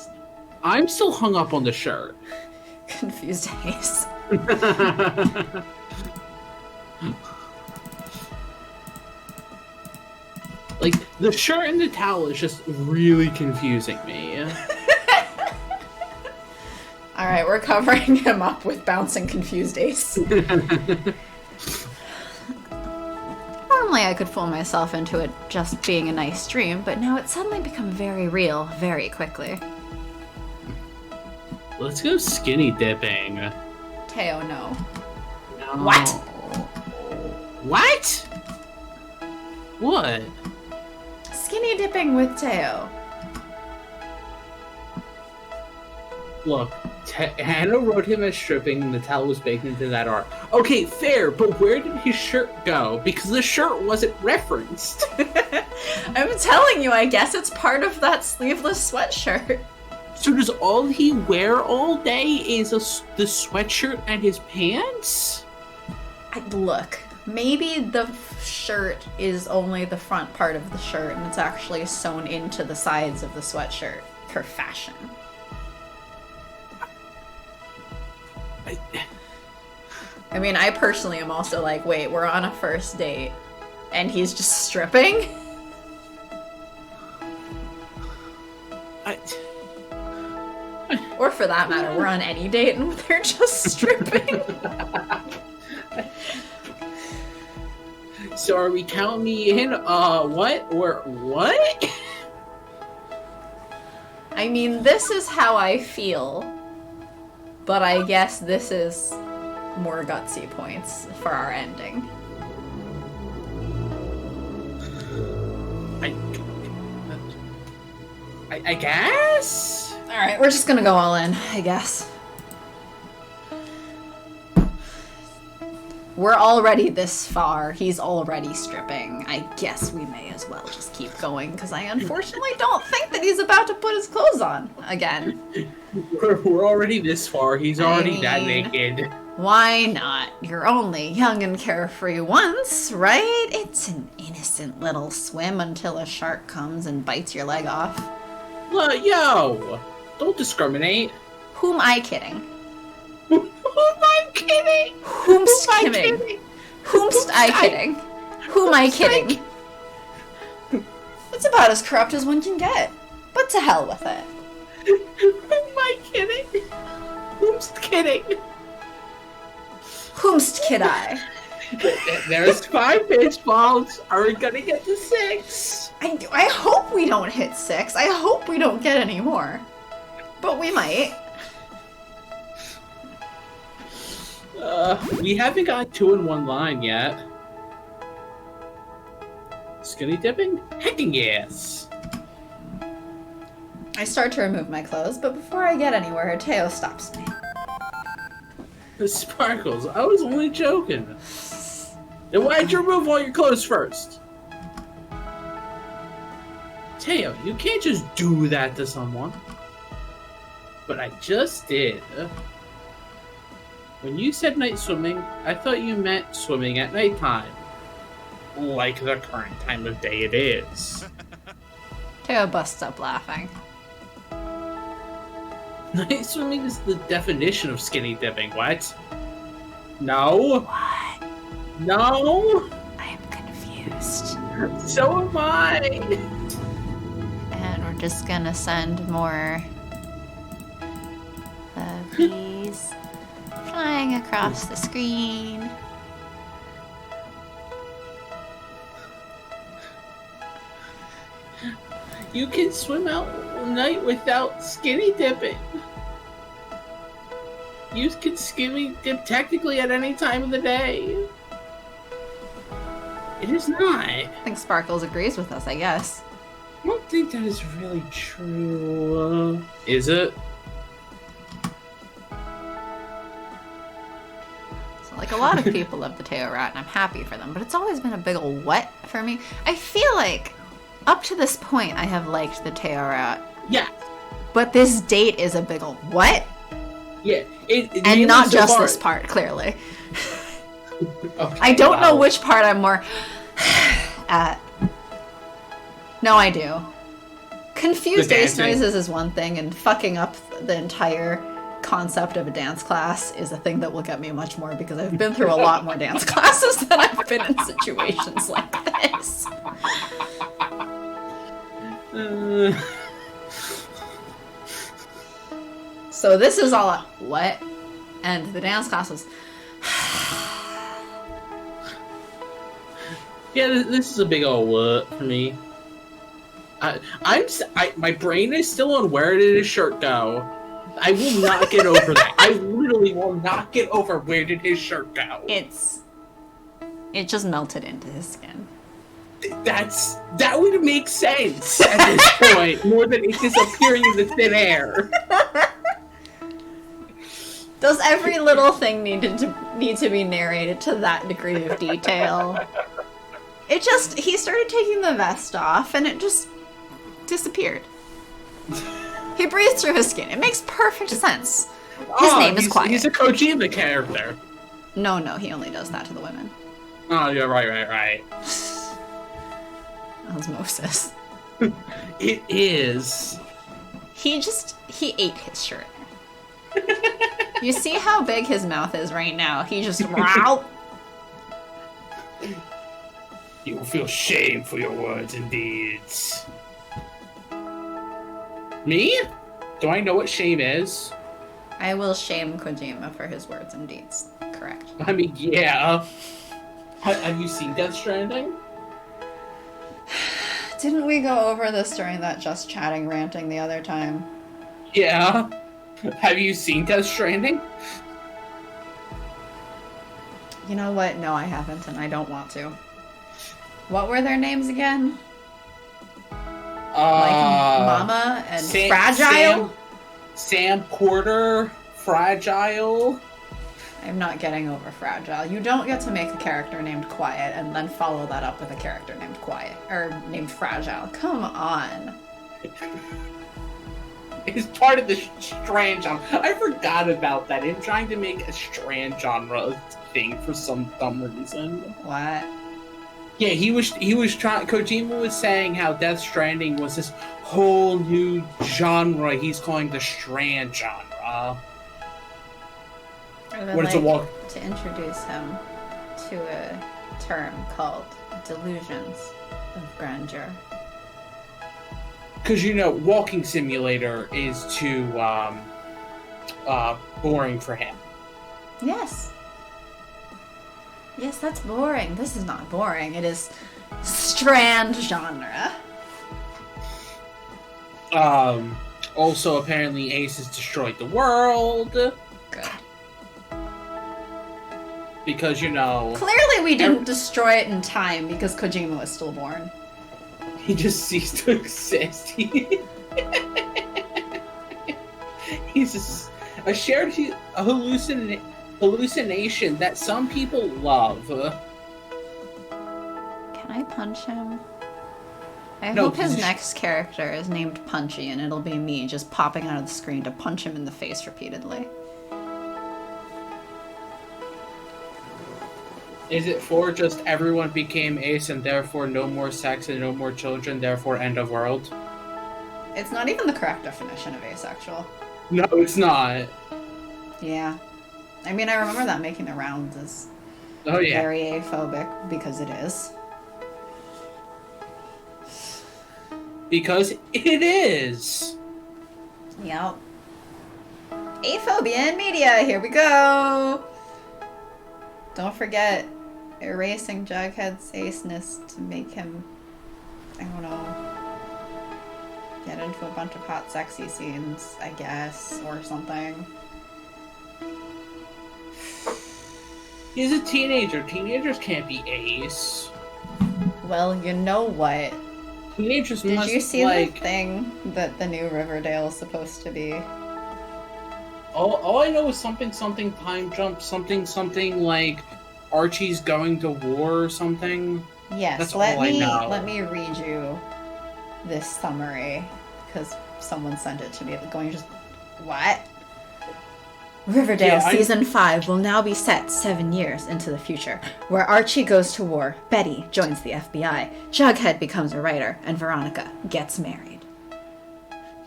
I'm still hung up on the shirt. Confused Ace. Like, the shirt and the towel is just really confusing me. Alright, we're covering him up with bouncing confused Ace. Normally I could fool myself into it just being a nice dream, but now it's suddenly become very real very quickly. Let's go skinny dipping. Teo, no. No. What? What? What? Skinny dipping with Teo. Look, Hannah wrote him as stripping and the towel was baked into that art. Okay, fair, but where did his shirt go? Because the shirt wasn't referenced. I'm telling you, I guess it's part of that sleeveless sweatshirt. So does all he wear all day is the sweatshirt and his pants? Look, maybe the shirt is only the front part of the shirt and it's actually sewn into the sides of the sweatshirt for fashion. I mean, I personally am also like, wait, we're on a first date and he's just stripping? Or for that matter, we're on any date and they're just stripping. So are we counting me in? What? Or what? I mean, this is how I feel, but I guess this is more gutsy points for our ending. I guess? Alright, we're just gonna go all in, I guess. We're already this far. He's already stripping. I guess we may as well just keep going, because I unfortunately don't think that he's about to put his clothes on again. We're already this far. He's already that naked. Why not? You're only young and carefree once, right? It's an innocent little swim until a shark comes and bites your leg off. Yo! Don't discriminate. Whom I kidding? Whom I'm kidding? Whomst kidding? Whomst I kidding? Whom I kidding? It's about as corrupt as one can get. But to hell with it. Whom I kidding? Whomst kidding? Whomst kid I? There's 5 pitch balls. Are we gonna get to 6? I hope we don't hit 6. I hope we don't get any more. But we might. We haven't got 2 in 1 line yet. Skinny dipping? Hecking yes! I start to remove my clothes, but before I get anywhere, Teo stops me. Sparkles, I was only joking. Then why'd you remove all your clothes first? Teo, you can't just do that to someone. But I just did. When you said night swimming, I thought you meant swimming at nighttime. Like the current time of day it is. Teo busts up laughing. Night swimming is the definition of skinny dipping, what? No? What? No? I am confused. So am I! And we're just gonna send more of these flying across the screen. You can swim out all night without skinny dipping. You can skinny dip technically at any time of the day. It is not. I think Sparkles agrees with us, I guess. I don't think that is really true. Is it? So, like, a lot of people love the Teo rat, and I'm happy for them, but it's always been a big ol' what for me. I feel like, up to this point, I have liked the Teo rat. Yeah. But this date is a big ol' what? Yeah. And not just this part, clearly. Okay, I don't know which part I'm more at. No, I do. Confused ace noises is one thing, and fucking up the entire concept of a dance class is a thing that will get me much more, because I've been through a lot more dance classes than I've been in situations like this. So this is all what? And the dance class was... Yeah, this is a big old what for me. My brain is still on where did his shirt go. I will not get over that. I literally will not get over where did his shirt go. It just melted into his skin. That would make sense at this point, more than it disappearing in the thin air. Does every little thing need to be narrated to that degree of detail? He started taking the vest off and it just disappeared. He breathed through his skin. It makes perfect sense. His name is Quiet. He's a Kojima character. No, he only does that to the women. Oh, yeah, right. Osmosis. It is. He ate his shirt. You see how big his mouth is right now? He just wow. You will feel shame for your words and deeds. Me? Do I know what shame is? I will shame Kojima for his words and deeds. Correct. I mean, yeah. Have you seen Death Stranding? Didn't we go over this during that Just Chatting ranting the other time? Yeah. Have you seen Death Stranding? You know what? No, I haven't, and I don't want to. What were their names again? Like Mama and Fragile? Sam Porter, Fragile. I'm not getting over Fragile. You don't get to make a character named Quiet and then follow that up with a character named Quiet. Or named Fragile. Come on. It's part of the strange genre. I forgot about that. In trying to make a strange genre thing for some dumb reason. What? Yeah, he was trying. Kojima was saying how Death Stranding was this whole new genre. He's calling the strange genre. I would like to introduce him to a term called delusions of grandeur. Because, you know, walking simulator is too boring for him. Yes. Yes, that's boring. This is not boring. It is strand genre. Also, apparently Ace has destroyed the world. Good. Because, you know... Clearly we didn't destroy it in time because Kojima was still born. He just ceased to exist. He's just a shared hallucination that some people love. Can I punch him? I hope his next character is named Punchy and it'll be me just popping out of the screen to punch him in the face repeatedly. Is it for just everyone became Ace and therefore no more sex and no more children, therefore end of world? It's not even the correct definition of asexual. No, it's not. Yeah. I mean, I remember that making the rounds as very aphobic, because it is. Because it is! Yep. Aphobia in media, here we go! Don't forget erasing Jughead's aceness to make him, I don't know, get into a bunch of hot sexy scenes, I guess, or something. He's a teenager. Teenagers can't be Ace. Well, you know what? Teenagers must, Did you see the thing that the new Riverdale is supposed to be? All I know is something time jump, something like Archie's going to war or something. Yes, that's all I know. Let me read you this summary, because someone sent it to me. Going just, what? Riverdale Season 5 will now be set 7 years into the future, where Archie goes to war, Betty joins the FBI, Jughead becomes a writer, and Veronica gets married.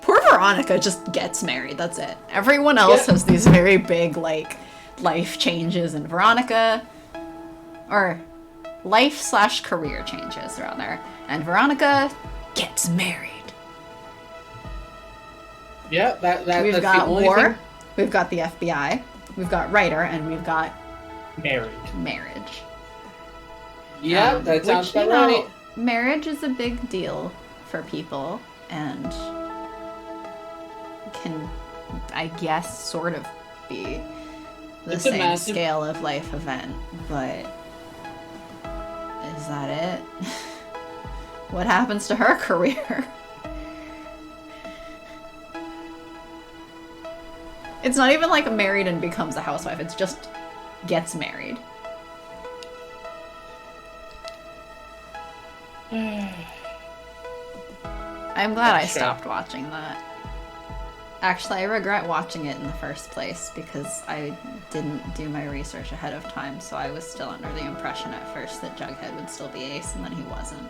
Poor Veronica just gets married, that's it. Everyone else has these very big, like, life changes, and Veronica... Or life/career changes, rather. And Veronica gets married. Yeah, that's we've got the only war, thing. We've got the FBI, we've got writer, and we've got... Marriage. Yeah, that sounds about right. Marriage is a big deal for people, and can, I guess, sort of be the same scale of life event, but is that it? What happens to her career? It's not even like married and becomes a housewife, it's just gets married. I'm glad I stopped watching that. Actually, I regret watching it in the first place because I didn't do my research ahead of time, so I was still under the impression at first that Jughead would still be Ace, and then he wasn't.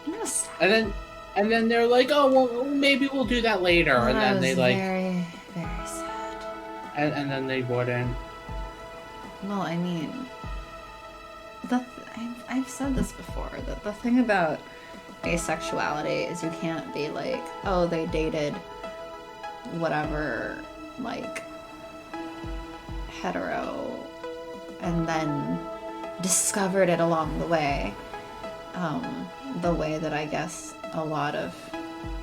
And it was sad. And then they're like, oh, well, maybe we'll do that later. And then they like... very, very sad. And then they wouldn't. Well, I mean... I've said this before, that the thing about asexuality is you can't be like, oh, they dated whatever, like, hetero, and then discovered it along the way that I guess a lot of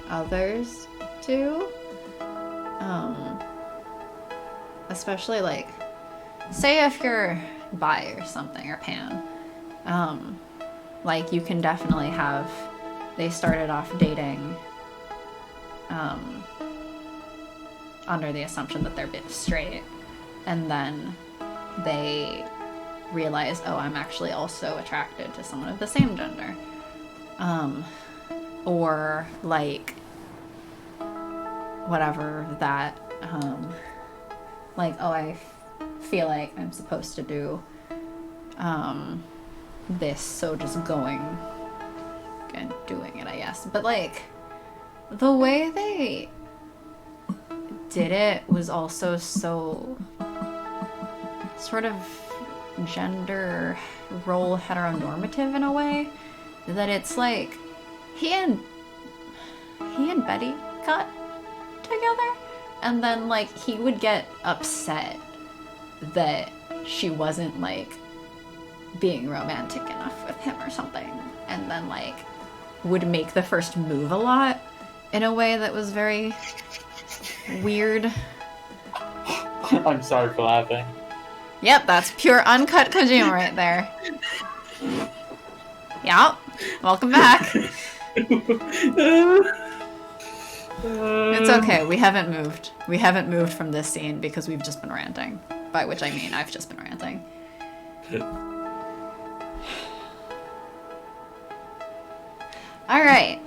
others do. Especially, like, say if you're bi or something, or pan, like, you can definitely have, they started off dating under the assumption that they're a bit straight, and then they realize, oh, I'm actually also attracted to someone of the same gender. Or, like, whatever that, like, oh, I feel like I'm supposed to do this, so just going and doing it, I guess. But, like, the way they did it was also so sort of gender role heteronormative in a way that it's like he and Betty got together, and then, like, he would get upset that she wasn't, like, being romantic enough with him or something, and then, like, would make the first move a lot in a way that was very weird. I'm sorry for laughing. Yep, that's pure uncut Kojima right there. Yep, welcome back. It's okay, we haven't moved. We haven't moved from this scene because we've just been ranting. By which I mean I've just been ranting. Alright.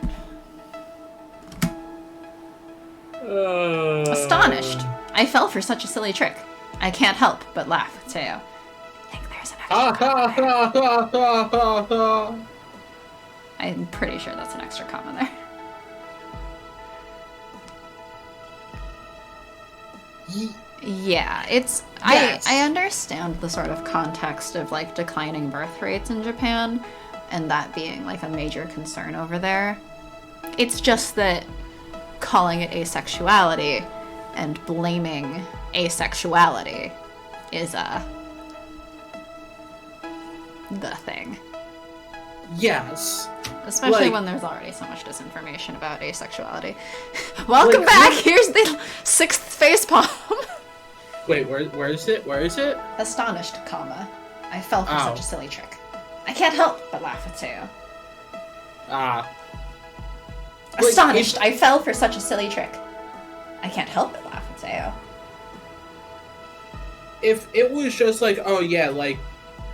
Astonished. I fell for such a silly trick. I can't help but laugh at Teo. I think there's an extra comma there. I'm pretty sure that's an extra comma there. Yeah, it's... Yes. I understand the sort of context of, like, declining birth rates in Japan, and that being, like, a major concern over there. It's just that calling it asexuality and blaming asexuality is, the thing. Yes. Especially when there's already so much disinformation about asexuality. Welcome back! Here's the 6th facepalm! Wait, where is it? Where is it? Astonished, comma. I fell for such a silly trick. I can't help but laugh at Teo. Astonished, I fell for such a silly trick. I can't help but laugh at Teo. If it was just like, oh yeah, like,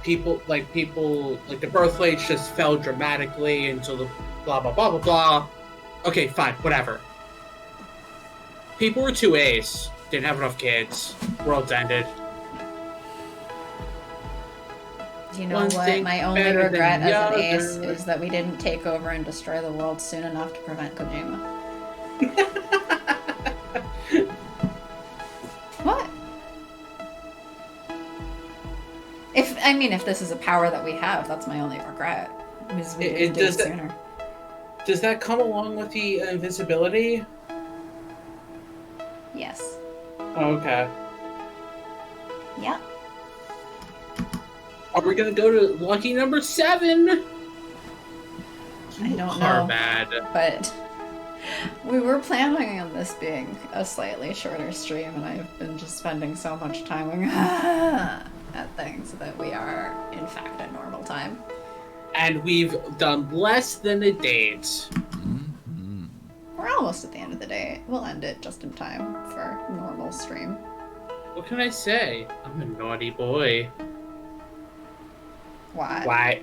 people, like, the birth rates just fell dramatically until the blah, blah, blah, blah, blah. Okay, fine, whatever. People were too ace, didn't have enough kids, world's ended. You know what? My only regret as an ace is that we didn't take over and destroy the world soon enough to prevent Kojima. What? If this is a power that we have, that's my only regret. Is we didn't do it sooner. Does that come along with the invisibility? Yes. Oh, okay. Yep. Are we gonna go to lucky number 7? I don't know. Bad. But we were planning on this being a slightly shorter stream, and I've been just spending so much time going at things that we are, in fact, at normal time. And we've done less than a date. Mm-hmm. We're almost at the end of the day. We'll end it just in time for normal stream. What can I say? I'm a naughty boy. Why?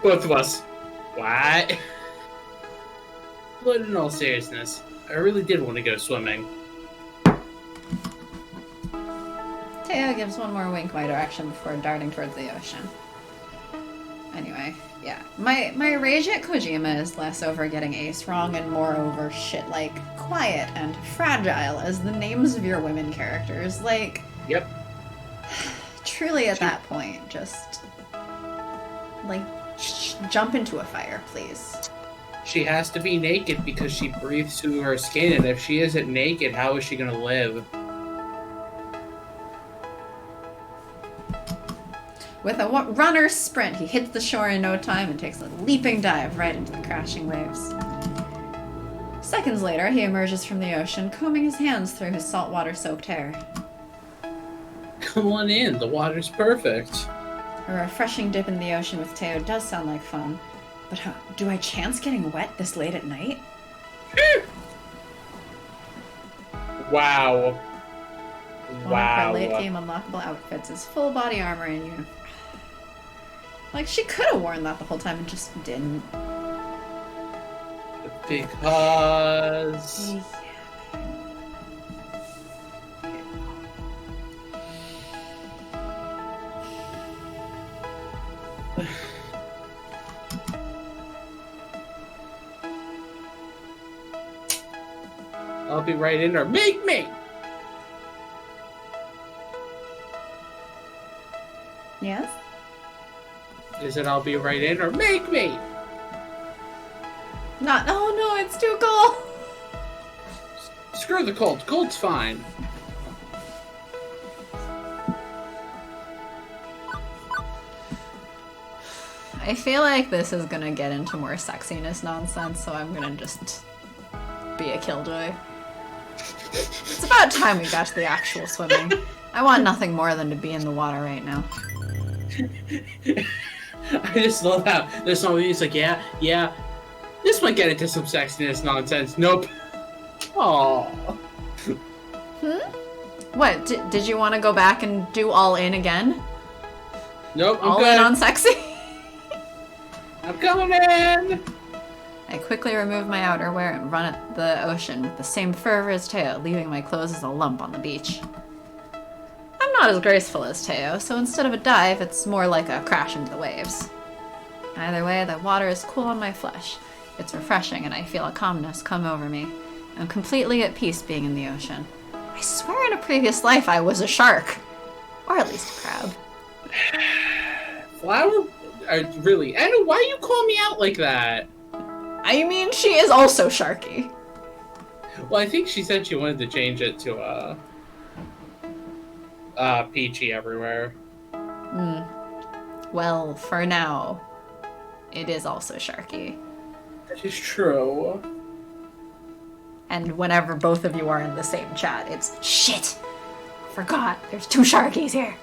Both of us. Why? But in all seriousness, I really did want to go swimming. Teo gives one more wink my direction before darting towards the ocean. Anyway, yeah. My rage at Kojima is less over getting Ace wrong and more over shit like Quiet and Fragile as the names of your women characters. Like... Yep. Truly at that point, just... like, jump into a fire, please. She has to be naked because she breathes through her skin, and if she isn't naked, how is she gonna live? With a runner's sprint, he hits the shore in no time and takes a leaping dive right into the crashing waves. Seconds later, he emerges from the ocean, combing his hands through his saltwater-soaked hair. Come on in, the water's perfect. A refreshing dip in the ocean with Teo does sound like fun, but do I chance getting wet this late at night? Wow. One of her late-game unlockable outfits is full body armor and uniform. Like, she could have worn that the whole time and just didn't. Because... I'll be right in there. Make me! Yes? Is it I'll be right in or make me? Not. Oh no, it's too cold! Screw the cold. Cold's fine. I feel like this is gonna get into more sexiness nonsense, so I'm gonna just be a killjoy. It's about time we got to the actual swimming. I want nothing more than to be in the water right now. I just love how there's somebody who's like, yeah, this might get into some sexiness nonsense. Nope. Aww. What, did you want to go back and do all in again? Nope, I'm all good. in on sexy? I'm coming in! I quickly remove my outerwear and run at the ocean with the same fervor as Teo, leaving my clothes as a lump on the beach. I'm not as graceful as Teo, so instead of a dive, it's more like a crash into the waves. Either way, the water is cool on my flesh. It's refreshing and I feel a calmness come over me. I'm completely at peace being in the ocean. I swear in a previous life I was a shark. Or at least a crab. Flower? Really? Anna, why you call me out like that? I mean, she is also Sharky. Well, I think she said she wanted to change it to, Peachy everywhere. Well, for now, it is also Sharky. That is true. And whenever both of you are in the same chat, it's shit! Forgot, there's two Sharkies here.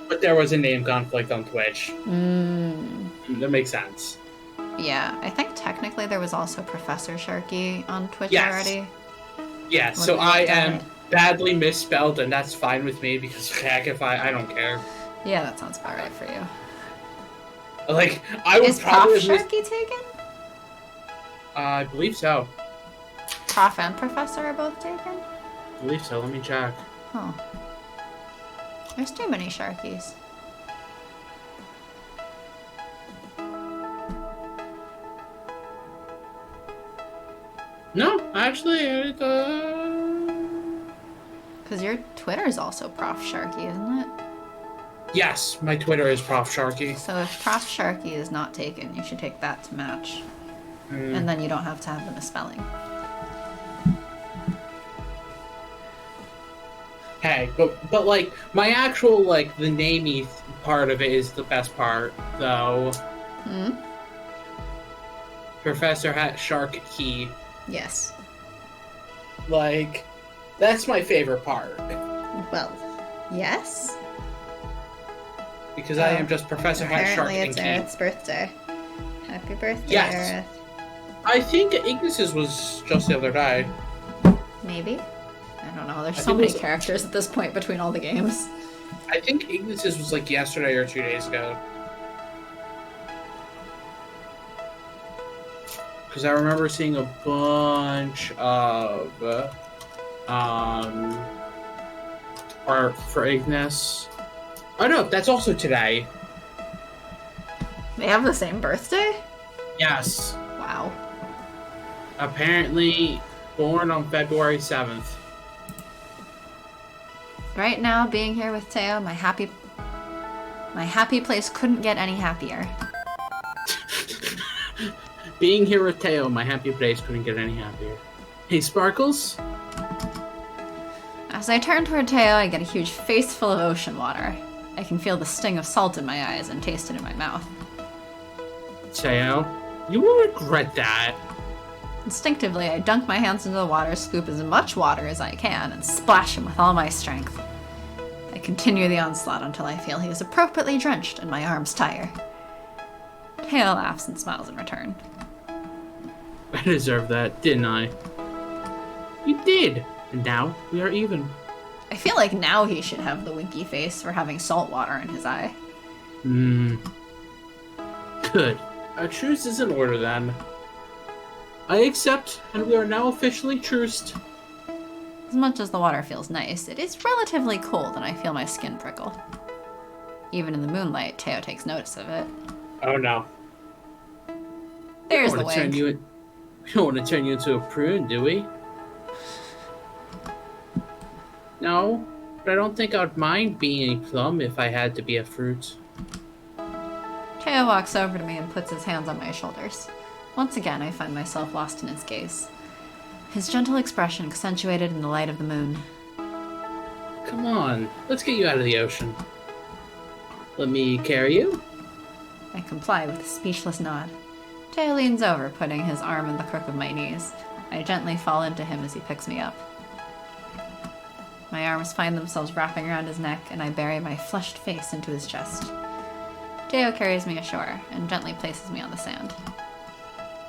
But there was a name conflict on Twitch. That makes sense. Yeah, I think technically there was also Professor Sharky on Twitch already. Yeah, so I am badly misspelled, and that's fine with me, because heck, if I don't care. Yeah, that sounds about right for you. Like, I would is probably... Prof Sharky taken? I believe so. Prof and Professor are both taken? I believe so, let me check. Huh. There's too many Sharkies. No, actually, Because your Twitter is also Prof Sharky, isn't it? Yes, my Twitter is Prof Sharky. So if Prof Sharky is not taken, you should take that to match. And then you don't have to have the misspelling. Hey, but like, my actual, like, the namey part of it is the best part, though. Professor Sharky. Yes. Like, that's my favorite part. Well, yes. Because I am just Professor Shark Apparently and it's Key. Aerith's birthday. Happy birthday, Yes. Aerith. I think Ignis's was just the other day. Maybe? I don't know. There's so many characters at this point between all the games. I think Ignis's was like yesterday or 2 days ago. Because I remember seeing a bunch of art for Ignis. Oh no, that's also today. They have the same birthday? Yes. Wow. Apparently born on February 7th. Right now, being here with Teo, my happy place couldn't get any happier. Being here with Teo, my happy place couldn't get any happier. Hey, Sparkles? As I turn toward Teo, I get a huge face full of ocean water. I can feel the sting of salt in my eyes and taste it in my mouth. Teo, you will regret that. Instinctively, I dunk my hands into the water, scoop as much water as I can, and splash him with all my strength. I continue the onslaught until I feel he is appropriately drenched and my arms tire. Teo laughs and smiles in return. I deserved that, didn't I? You did, and now we are even. I feel like now he should have the winky face for having salt water in his eye. Good. Our truce is in order then. I accept, and we are now officially truced. As much as the water feels nice, it is relatively cold and I feel my skin prickle. Even in the moonlight, Teo takes notice of it. Oh no. There's the wig. We don't want to turn you into a prune, do we? No, but I don't think I'd mind being a plum if I had to be a fruit. Teo walks over to me and puts his hands on my shoulders. Once again, I find myself lost in his gaze. His gentle expression accentuated in the light of the moon. Come on, let's get you out of the ocean. Let me carry you? I comply with a speechless nod. Teo leans over, putting his arm in the crook of my knees. I gently fall into him as he picks me up. My arms find themselves wrapping around his neck, and I bury my flushed face into his chest. Teo carries me ashore and gently places me on the sand.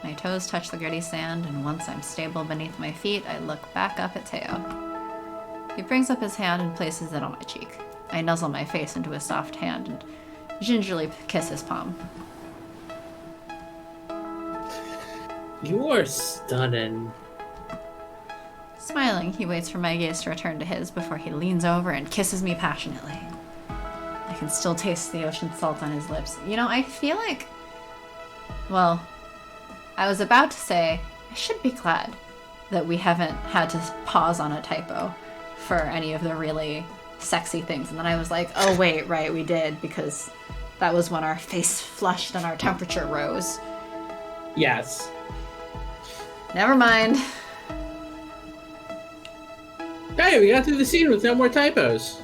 My toes touch the gritty sand, and once I'm stable beneath my feet, I look back up at Teo. He brings up his hand and places it on my cheek. I nuzzle my face into his soft hand and gingerly kiss his palm. You are stunning. Smiling, he waits for my gaze to return to his before he leans over and kisses me passionately. I can still taste the ocean salt on his lips. You know, I feel like... Well, I was about to say, I should be glad that we haven't had to pause on a typo for any of the really sexy things. And then I was like, oh wait, right, we did, because that was when our face flushed and our temperature rose. Yes. Never mind. Hey, we got through the scene with no more typos.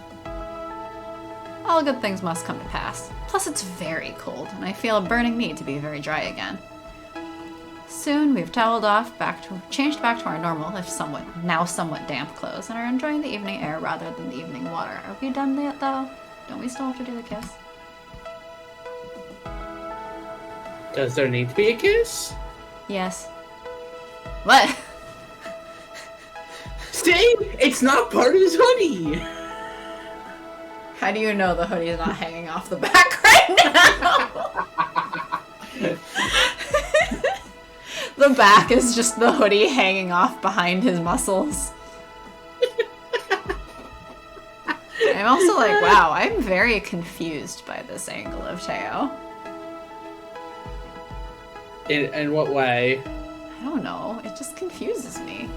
All good things must come to pass. Plus it's very cold, and I feel a burning need to be very dry again. Soon we've toweled off, changed back to our normal, if somewhat damp clothes, and are enjoying the evening air rather than the evening water. Are we done yet, though? Don't we still have to do the kiss? Does there need to be a kiss? Yes. What? See? It's not part of his hoodie! How do you know the hoodie is not hanging off the back right now? The back is just the hoodie hanging off behind his muscles. I'm also like, wow, I'm very confused by this angle of Teo. In what way? I don't know. It just confuses me.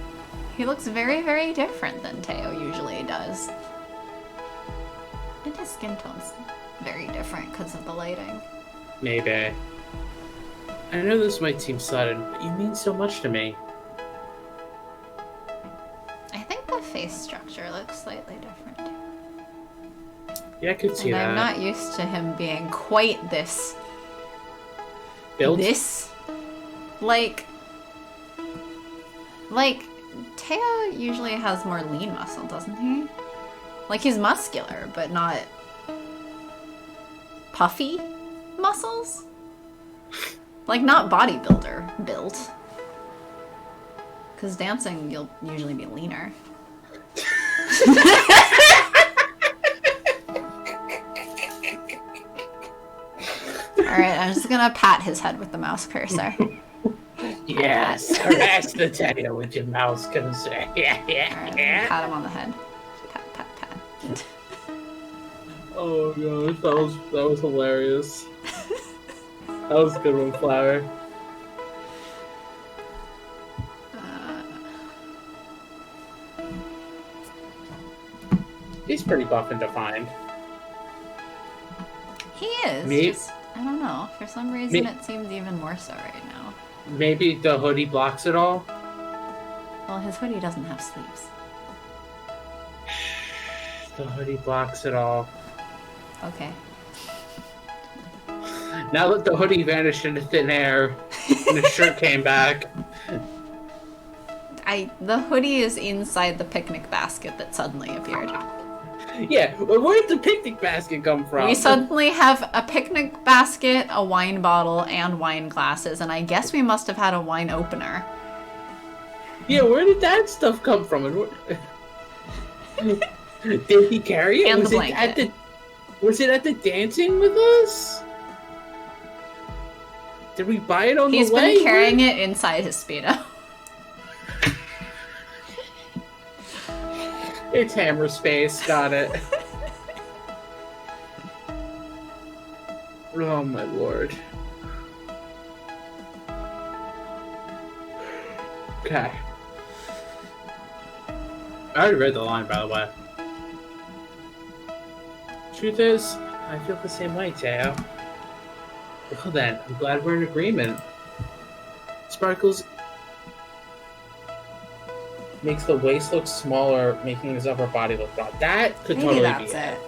He looks very, very different than Teo usually does. And his skin tone's very different because of the lighting. Maybe. I know this might seem sudden, but you mean so much to me. I think the face structure looks slightly different. Yeah, I could see and that. I'm not used to him being quite this... Built? Like, Teo usually has more lean muscle, doesn't he? Like, he's muscular, but not puffy muscles? Like, not bodybuilder built. Because dancing, you'll usually be leaner. Alright, I'm just gonna pat his head with the mouse cursor. Yes, harass the Teo with your mouse cursor. Yeah, Alright, yeah. pat him on the head. Pat, pat, pat. Oh gosh, that was hilarious. That was a good one, Flower. He's pretty buff and defined. He is. Me? Just, I don't know. For some reason, it seems even more so right now. Maybe the hoodie blocks it all? Well, his hoodie doesn't have sleeves. The hoodie blocks it all. Okay. Now that the hoodie vanished into thin air and the shirt came back. The hoodie is inside the picnic basket that suddenly appeared. Yeah, where'd the picnic basket come from? We suddenly have a picnic basket, a wine bottle, and wine glasses, and I guess we must have had a wine opener. Yeah, where did that stuff come from? Did he carry it? And Was the blanket. Was it at the dancing with us? Did we buy it on the way? He's been carrying it inside his Speedo. It's Hammer Space, got it. Oh my lord. Okay. I already read the line, by the way. Truth is, I feel the same way, Teo. Well then, I'm glad we're in agreement. Sparkles makes the waist look smaller, making his upper body look broad. That could Maybe totally be that's it.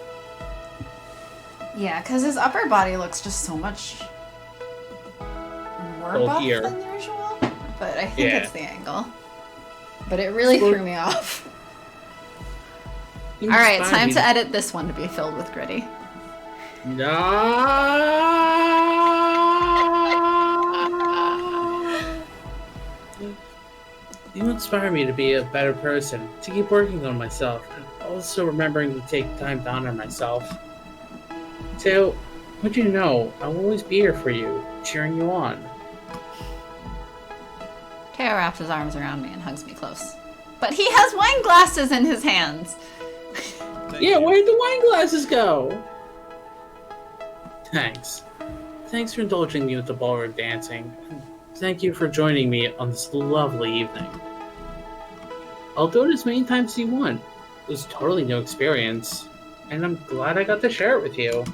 Yeah, because his upper body looks just so much more buff Bulkier. than usual. But I think Yeah. it's the angle. But it really threw me off. You Alright, inspire time me to edit this one to be filled with gritty. No. You inspire me to be a better person, to keep working on myself, and also remembering to take time to honor myself. Teo, what you know, I'll always be here for you, cheering you on. Teo wraps his arms around me and hugs me close. But he has wine glasses in his hands! Yeah, where'd the wine glasses go? Thanks. Thanks for indulging me with the ballroom dancing. Thank you for joining me on this lovely evening. I'll do it as many times as you want. It was totally new experience, and I'm glad I got to share it with you.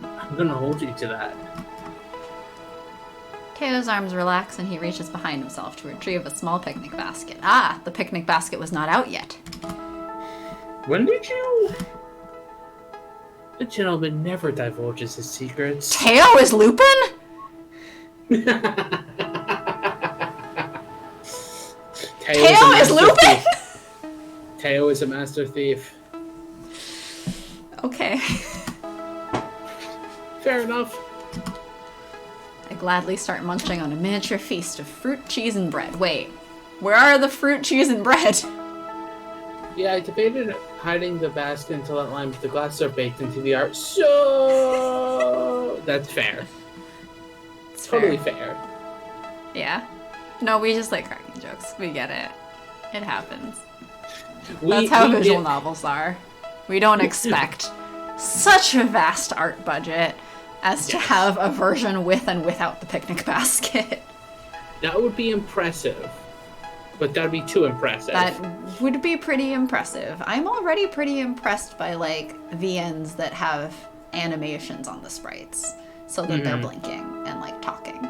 I'm gonna hold you to that. Teo's arms relax and he reaches behind himself to retrieve a small picnic basket. Ah, the picnic basket was not out yet. When did you... The gentleman never divulges his secrets. Teo is Lupin? Teo is Lupin? Teo is a master thief. Okay. Fair enough. I gladly start munching on a miniature feast of fruit, cheese, and bread. Wait, where are the fruit, cheese, and bread? Yeah, I debated hiding the basket until that line, but the glasses are baked into the art, so... That's fair. It's Totally fair. Yeah. No, we just like cracking jokes. We get it. It happens. That's how visual novels are. We don't expect such a vast art budget as to have a version with and without the picnic basket. That would be impressive. But that would be too impressive. That would be pretty impressive. I'm already pretty impressed by, like, VNs that have animations on the sprites. So that they're blinking and, like, talking.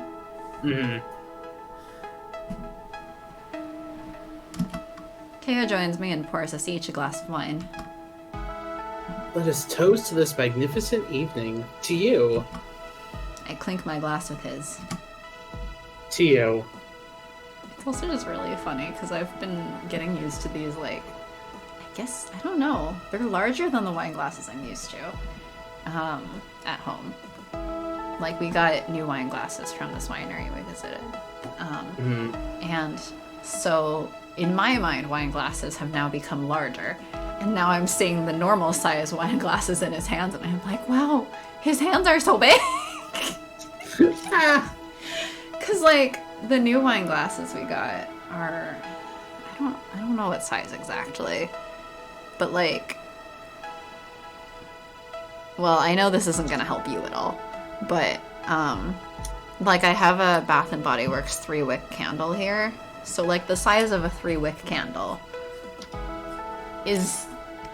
Teo joins me and pours us each a glass of wine. Let us toast to this magnificent evening. To you. I clink my glass with his. To you. It's also just really funny because I've been getting used to these, like, I guess, I don't know. They're larger than the wine glasses I'm used to at home. Like, we got new wine glasses from this winery we visited. And so, in my mind, wine glasses have now become larger. And now I'm seeing the normal size wine glasses in his hands, and I'm like, wow, his hands are so big! Because, like, the new wine glasses we got are, I don't know what size exactly, but, like, well, I know this isn't gonna help you at all, but, like, I have a Bath & Body Works 3-wick candle here, so, like, the size of a 3-wick candle is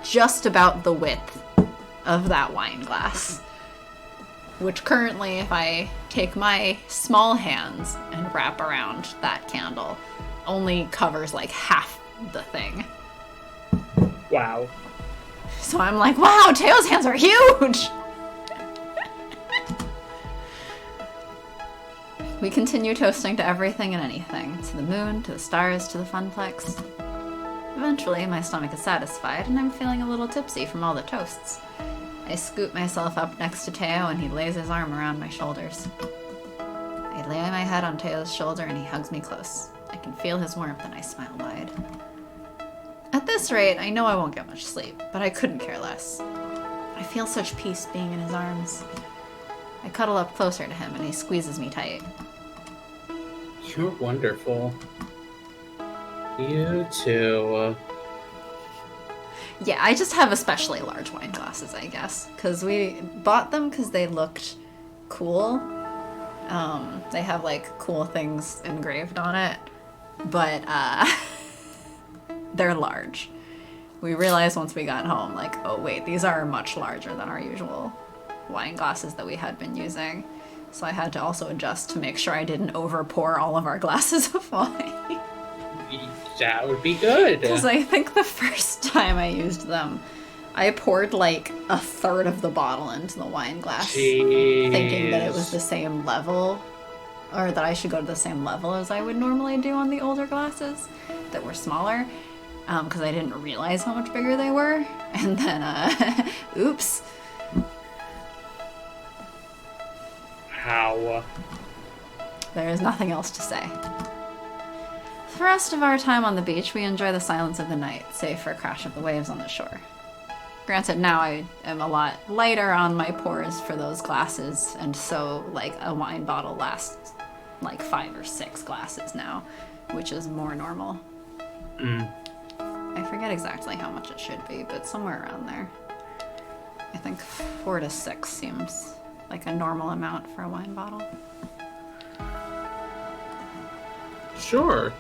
just about the width of that wine glass. which currently, if I take my small hands and wrap around that candle, only covers like half the thing. Wow. So I'm like, wow, Teo's hands are huge! We continue toasting to everything and anything. To the moon, to the stars, to the funplex. Eventually, my stomach is satisfied, and I'm feeling a little tipsy from all the toasts. I scoop myself up next to Teo, and he lays his arm around my shoulders. I lay my head on Teo's shoulder, and he hugs me close. I can feel his warmth, and I smile wide. At this rate, I know I won't get much sleep, but I couldn't care less. I feel such peace being in his arms. I cuddle up closer to him, and he squeezes me tight. You're wonderful. You too. Yeah, I just have especially large wine glasses, I guess. Because we bought them because they looked cool. They have, like, cool things engraved on it. But, they're large. We realized once we got home, like, oh wait, these are much larger than our usual wine glasses that we had been using. So I had to also adjust to make sure I didn't over pour all of our glasses of wine. That would be good. Because I think the first time I used them, I poured like a third of the bottle into the wine glass, thinking that it was the same level, or that I should go to the same level as I would normally do on the older glasses that were smaller, because I didn't realize how much bigger they were. And then, oops. How? There is nothing else to say. For the rest of our time on the beach, we enjoy the silence of the night, save for a crash of the waves on the shore. Granted, now I am a lot lighter on my pours for those glasses, and so, like, a wine bottle lasts, like, 5 or 6 glasses now, which is more normal. I forget exactly how much it should be, but somewhere around there. I think 4 to 6 seems like a normal amount for a wine bottle. Sure.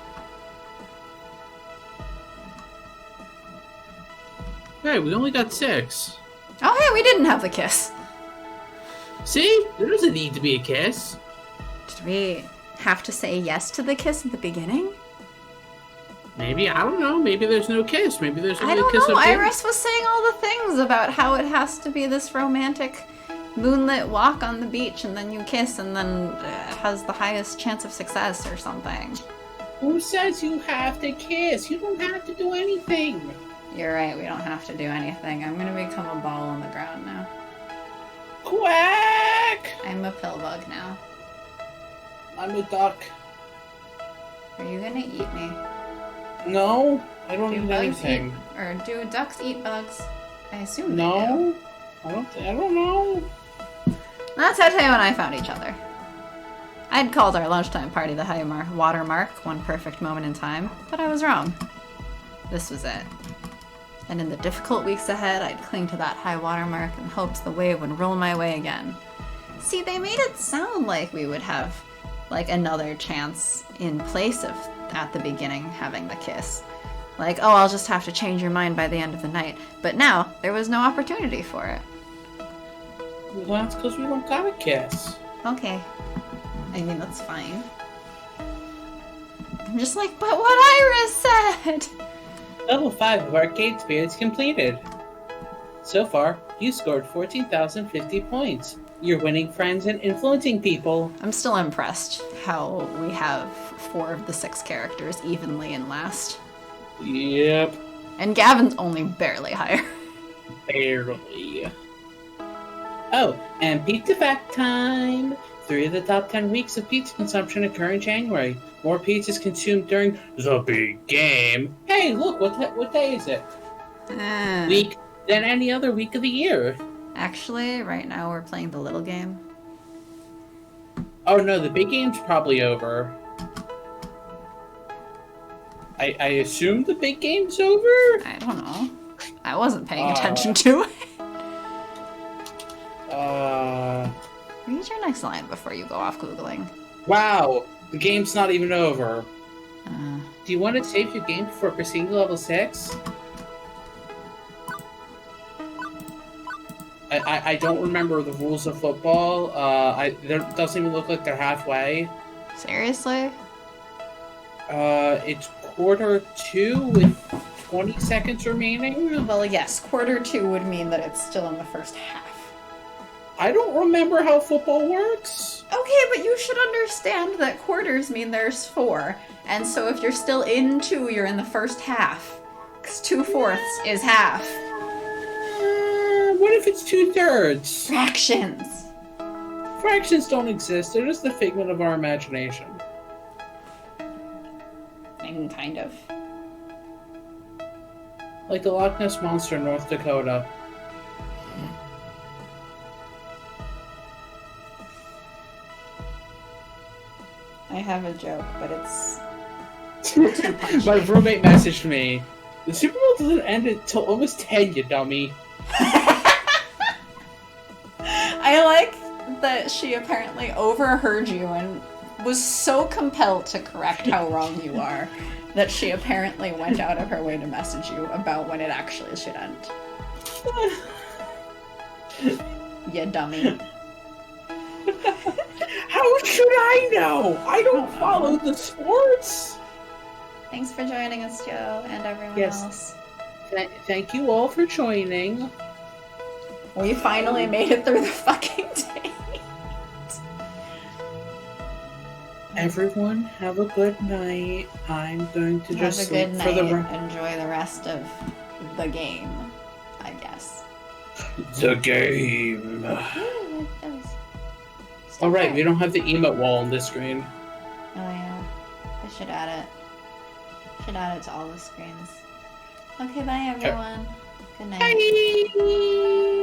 Hey, we only got 6. Oh, hey, we didn't have the kiss. See? There doesn't need to be a kiss. Did we have to say yes to the kiss at the beginning? Maybe, I don't know. Maybe there's no kiss. Maybe there's only I don't a kiss know. up here. Iris was saying all the things about how it has to be this romantic moonlit walk on the beach, and then you kiss, and then it has the highest chance of success or something. Who says you have to kiss? You don't have to do anything. You're right, we don't have to do anything. I'm gonna become a ball on the ground now. Quack! I'm a pill bug now. I'm a duck. Are you gonna eat me? No, I don't Do eat bugs anything. eat, or do ducks eat bugs? I assume they No, do. I don't know. That's how Teo and I found each other. I'd called our lunchtime party the high watermark, one perfect moment in time, but I was wrong. This was it. And in the difficult weeks ahead, I'd cling to that high watermark in hopes the wave would roll my way again. See, they made it sound like we would have, like, another chance in place of, at the beginning, having the kiss. Like, oh, I'll just have to change your mind by the end of the night. But now, there was no opportunity for it. Well, that's because we don't got a kiss. Okay. I mean, that's fine. I'm just like, but what Iris said! Level 5 of Arcade Spirits completed. So far, you scored 14,050 points. You're winning friends and influencing people. I'm still impressed how we have 4 of the 6 characters evenly in last. Yep. And Gavin's only barely higher. Barely. Oh, and pizza fact time! 3 of the top 10 weeks of pizza consumption occur in January. More pizza is consumed during the big game. Hey, look, what day is it? Week than any other week of the year. Actually, right now we're playing the little game. Oh no, the big game's probably over. I assume the big game's over? I don't know. I wasn't paying attention to it. Read your next line before you go off Googling. Wow, the game's not even over. Uh, Do you want to save your game before proceeding to level 6? I don't remember the rules of football. There doesn't even look like they're halfway. Seriously? It's quarter 2 with 20 seconds remaining. Well, yes, quarter 2 would mean that it's still in the first half. I don't remember how football works. Okay, but you should understand that quarters mean there's 4. And so if you're still in 2, you're in the first half. Because 2/4 is half. What if it's 2/3? Fractions. Fractions don't exist. They're just the figment of our imagination. I mean, kind of. Like the Loch Ness Monster in North Dakota. I have a joke, but it's... My roommate messaged me. The Super Bowl doesn't end until almost 10, you dummy. I like that she apparently overheard you and was so compelled to correct how wrong you are that she apparently went out of her way to message you about when it actually should end. You dummy. How should I know? I don't follow the sports. Thanks for joining us, Joe, and everyone Yes. else. Thank you all for joining. We finally made it through the fucking day. Everyone, have a good night. I'm going to just Have a sleep good for the night. Enjoy the rest of the game, I guess. The game. Ooh, that was All right, okay. we don't have the emote wall on this screen. Oh yeah, I should add it. Should add it to all the screens. Okay, bye everyone. Good night. Bye.